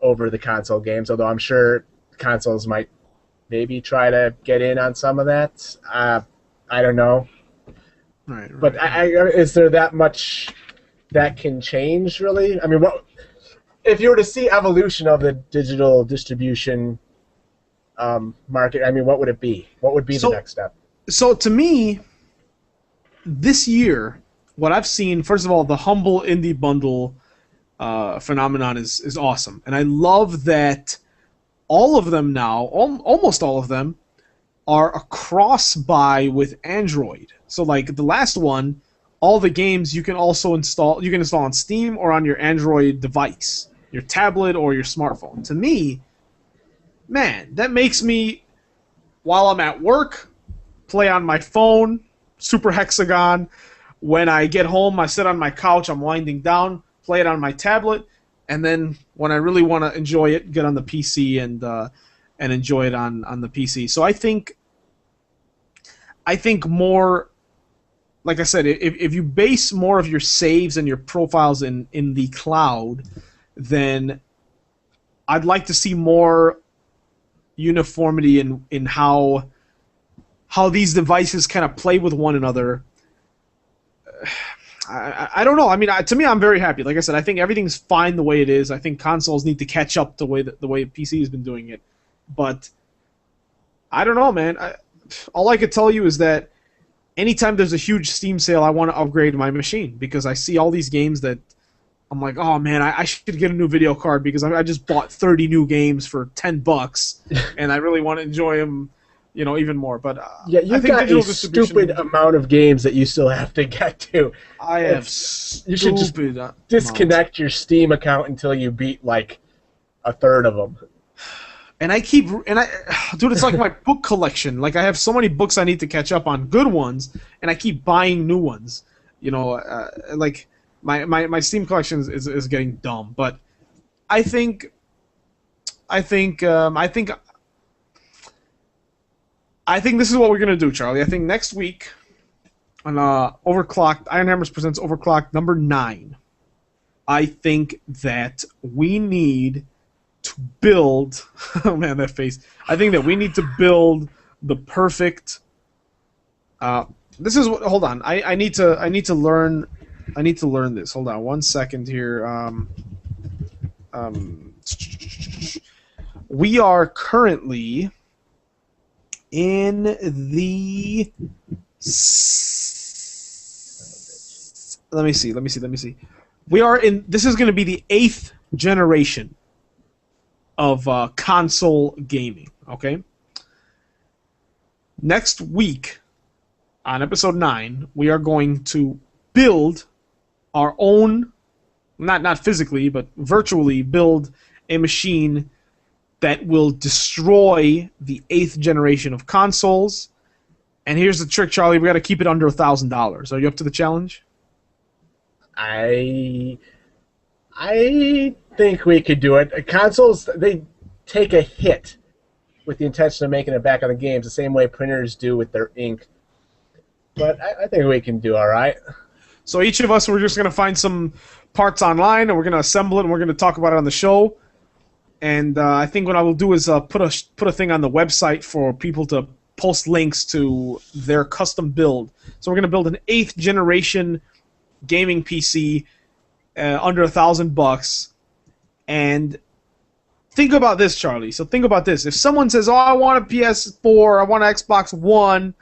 over the console games. Although I'm sure consoles might maybe try to get in on some of that. I don't know, Right, but is there that much that can change, really? I mean, what if you were to see evolution of the digital distribution market? I mean, what would it be? What would be the next step? So to me, this year, what I've seen, first of all, the humble indie bundle phenomenon is awesome, and I love that all of them now, almost all of them, are a cross-buy with Android. So like the last one, all the games you can also install. You can install on Steam or on your Android device, your tablet or your smartphone. To me, man, that makes me, while I'm at work, play on my phone, Super Hexagon. When I get home, I sit on my couch, I'm winding down, play it on my tablet, and then when I really want to enjoy it, get on the PC and enjoy it on the PC. So I think more, like I said, if you base more of your saves and your profiles in the cloud, then I'd like to see more uniformity in how these devices kind of play with one another. I don't know. I mean, to me, I'm very happy. Like I said, I think everything's fine the way it is. I think consoles need to catch up the way PC has been doing it. But I don't know, man. All I could tell you is that anytime there's a huge Steam sale, I want to upgrade my machine because I see all these games that I'm like, oh man, I should get a new video card because I just bought 30 new games for $10, and I really want to enjoy them, even more. But yeah, you've got a stupid amount of games that you still have to get to. You should just disconnect your Steam account until you beat like a third of them. Dude, it's like my book collection. Like I have so many books I need to catch up on, good ones, and I keep buying new ones. Like my Steam collection is getting dumb. But I think this is what we're gonna do, Charlie. I think next week on Overclocked, Ironhammers presents Overclocked number 9. I think that we need to build. Oh man, that face! I think that we need to build the perfect. This is what. Hold on. I need to learn. I need to learn this. Hold on 1 second here. We are currently in the. Let me see. We are in. This is going to be the 8th generation of console gaming, okay? Next week, on episode 9, we are going to build our own, not physically, but virtually build a machine that will destroy the 8th generation of consoles. And here's the trick, Charlie. We got to keep it under $1,000. Are you up to the challenge? I think we could do it. Consoles, they take a hit with the intention of making it back on the games, the same way printers do with their ink. But I think we can do all right. So each of us, we're just going to find some parts online, and we're going to assemble it, and we're going to talk about it on the show. And I think what I will do is put a thing on the website for people to post links to their custom build. So we're going to build an 8th generation gaming PC under $1,000. And think about this, Charlie. So think about this. If someone says, oh, I want a PS4, I want an Xbox One,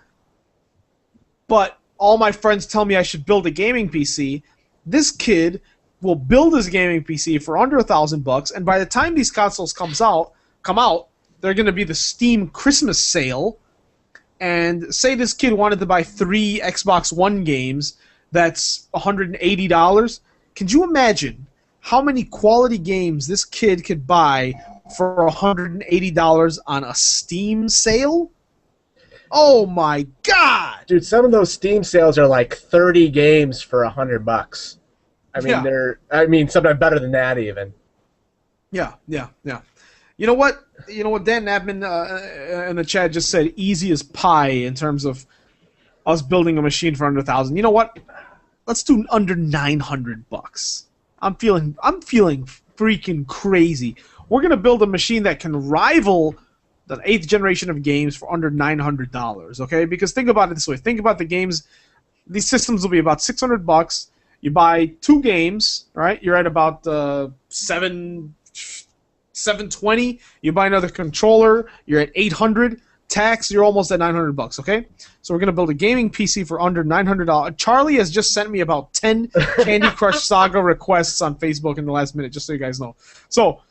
but all my friends tell me I should build a gaming PC, this kid will build his gaming PC for under $1,000, and by the time these consoles come out, they're going to be the Steam Christmas sale. And say this kid wanted to buy 3 Xbox One games, that's $180. Can you imagine how many quality games this kid could buy for $180 on a Steam sale? Oh my God! Dude, some of those Steam sales are like 30 games for $100. I mean, sometimes better than that even. Yeah. You know what? Dan Knappman in the chat just said easy as pie in terms of us building a machine for under 1,000. You know what? Let's do under $900. I'm feeling freaking crazy. We're gonna build a machine that can rival the 8th generation of games for under $900. Okay? Because think about it this way. Think about the games. These systems will be about $600. You buy 2 games, right? You're at about $720. You buy another controller, you're at $800. Tax, you're almost at $900. Okay, so we're gonna build a gaming PC for under $900. Charlie has just sent me about 10 Candy Crush Saga requests on Facebook in the last minute, just so you guys know. So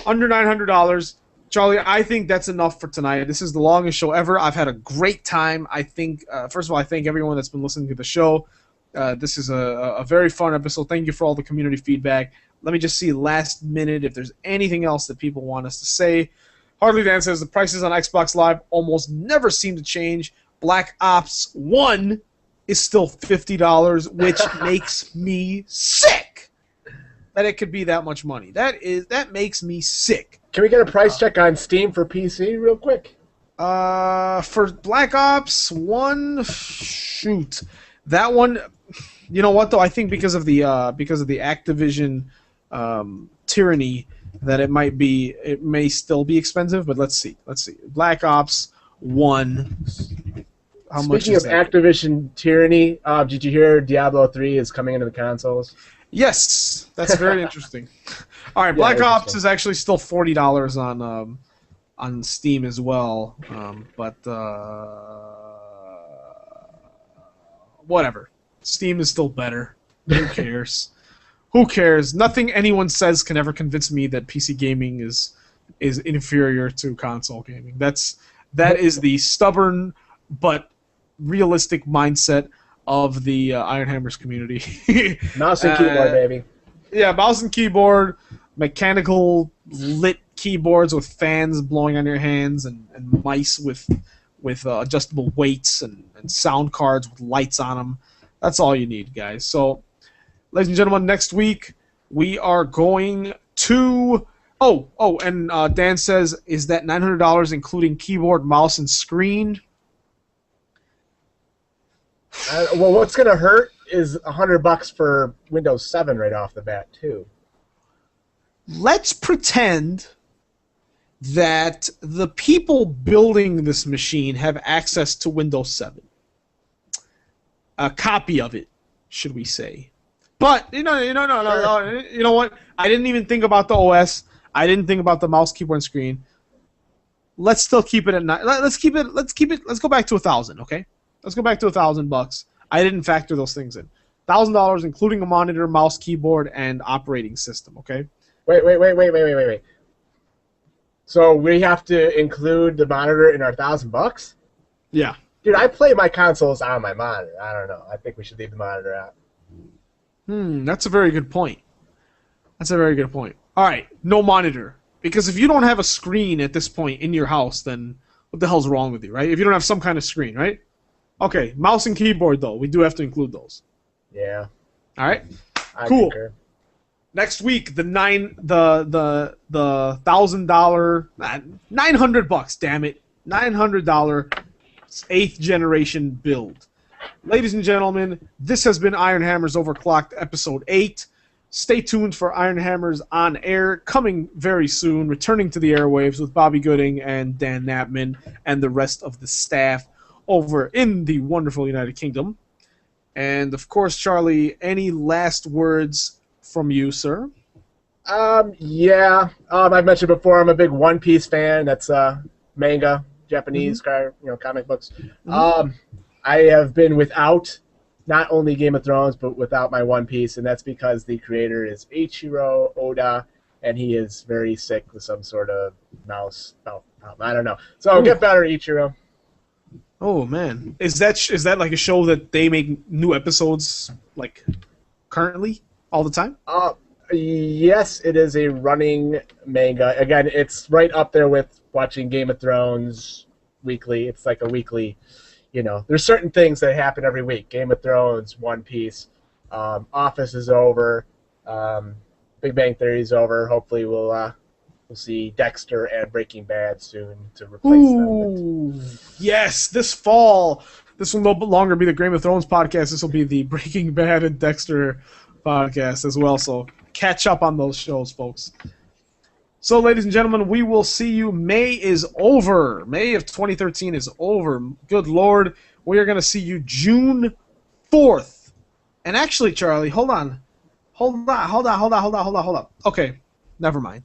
under $900, Charlie. I think that's enough for tonight. This is the longest show ever. I've had a great time. I think, first of all, I thank everyone that's been listening to the show. This is a very fun episode. Thank you for all the community feedback. Let me just see last minute if there's anything else that people want us to say. Hardly Dan says the prices on Xbox Live almost never seem to change. Black Ops 1 is still $50, which makes me sick that it could be that much money. That makes me sick. Can we get a price check on Steam for PC real quick? For Black Ops 1, shoot. That one, you know what though? I think because of the Activision tyranny, that it may still be expensive, but let's see. Black Ops 1. How much Speaking is of that? Activision tyranny, did you hear Diablo 3 is coming into the consoles? Yes, that's very interesting. All right, Black Ops is actually still $40 on Steam as well, but whatever. Steam is still better. Who cares? Who cares? Nothing anyone says can ever convince me that PC gaming is inferior to console gaming. That is the stubborn but realistic mindset of the Ironhammers community. Mouse and keyboard, baby. Yeah, mouse and keyboard, mechanical lit keyboards with fans blowing on your hands, and mice with adjustable weights and sound cards with lights on them. That's all you need, guys. So, ladies and gentlemen, next week we are going to... and Dan says, is that $900 including keyboard, mouse, and screen? Well, what's going to hurt is $100 for Windows 7 right off the bat, too. Let's pretend that the people building this machine have access to Windows 7. A copy of it, should we say. But, no, you know what? I didn't even think about the OS. I didn't think about the mouse, keyboard, and screen. Let's still keep it at let's go back to 1,000, okay? Let's go back to $1,000. I didn't factor those things in. $1,000 including a monitor, mouse, keyboard, and operating system, okay? Wait. So we have to include the monitor in our $1,000? Yeah. Dude, I play my consoles on my monitor. I don't know. I think we should leave the monitor out. That's a very good point. All right, no monitor. Because if you don't have a screen at this point in your house, then what the hell's wrong with you, right? If you don't have some kind of screen, right? Okay, mouse and keyboard, though. We do have to include those. Yeah. All right? I cool. Concur. Next week, the $1,000, $900, damn it, $900 8th generation build. Ladies and gentlemen, this has been Ironhammers Overclocked Episode 8. Stay tuned for Ironhammers on Air, coming very soon, returning to the airwaves with Bobby Gooding and Dan Knappman and the rest of the staff over in the wonderful United Kingdom. And, of course, Charlie, any last words from you, sir? Yeah. I've mentioned before, I'm a big One Piece fan. That's manga, Japanese, comic books. I have been without not only Game of Thrones, but without my One Piece, and that's because the creator is Eiichiro Oda, and he is very sick with some sort of mouse. I don't know. So get better, Eiichiro. Oh man, is that like a show that they make new episodes like currently all the time? Yes, it is a running manga. Again, it's right up there with watching Game of Thrones weekly. It's like a weekly, there's certain things that happen every week. Game of Thrones, One Piece, Office is over, Big Bang Theory's over. Hopefully, we'll see Dexter and Breaking Bad soon to replace them. Yes, this fall. This will no longer be the Game of Thrones podcast. This will be the Breaking Bad and Dexter podcast as well. So catch up on those shows, folks. So, ladies and gentlemen, we will see you. May is over. May of 2013 is over. Good Lord. We are going to see you June 4th. And actually, Charlie, hold on. Okay, never mind.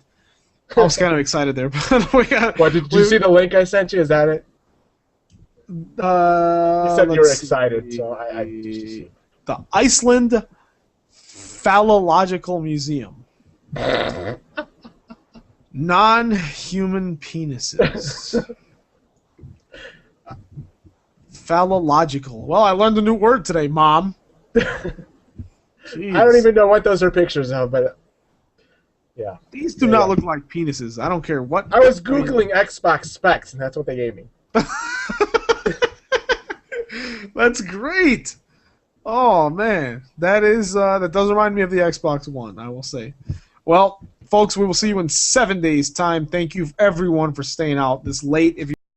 I was kind of excited there. But what, did you see the link I sent you? Is that it? You said you were excited, so I just... The Iceland Phallological Museum. Non-human penises. Phallological. Well, I learned a new word today, Mom. I don't even know what those are pictures of, but yeah. These do not look like penises. I don't care what. I was Googling Xbox specs, and that's what they gave me. That's great. Oh man, that does remind me of the Xbox One, I will say. Well, folks, we will see you in 7 days' time. Thank you everyone for staying out this late. If you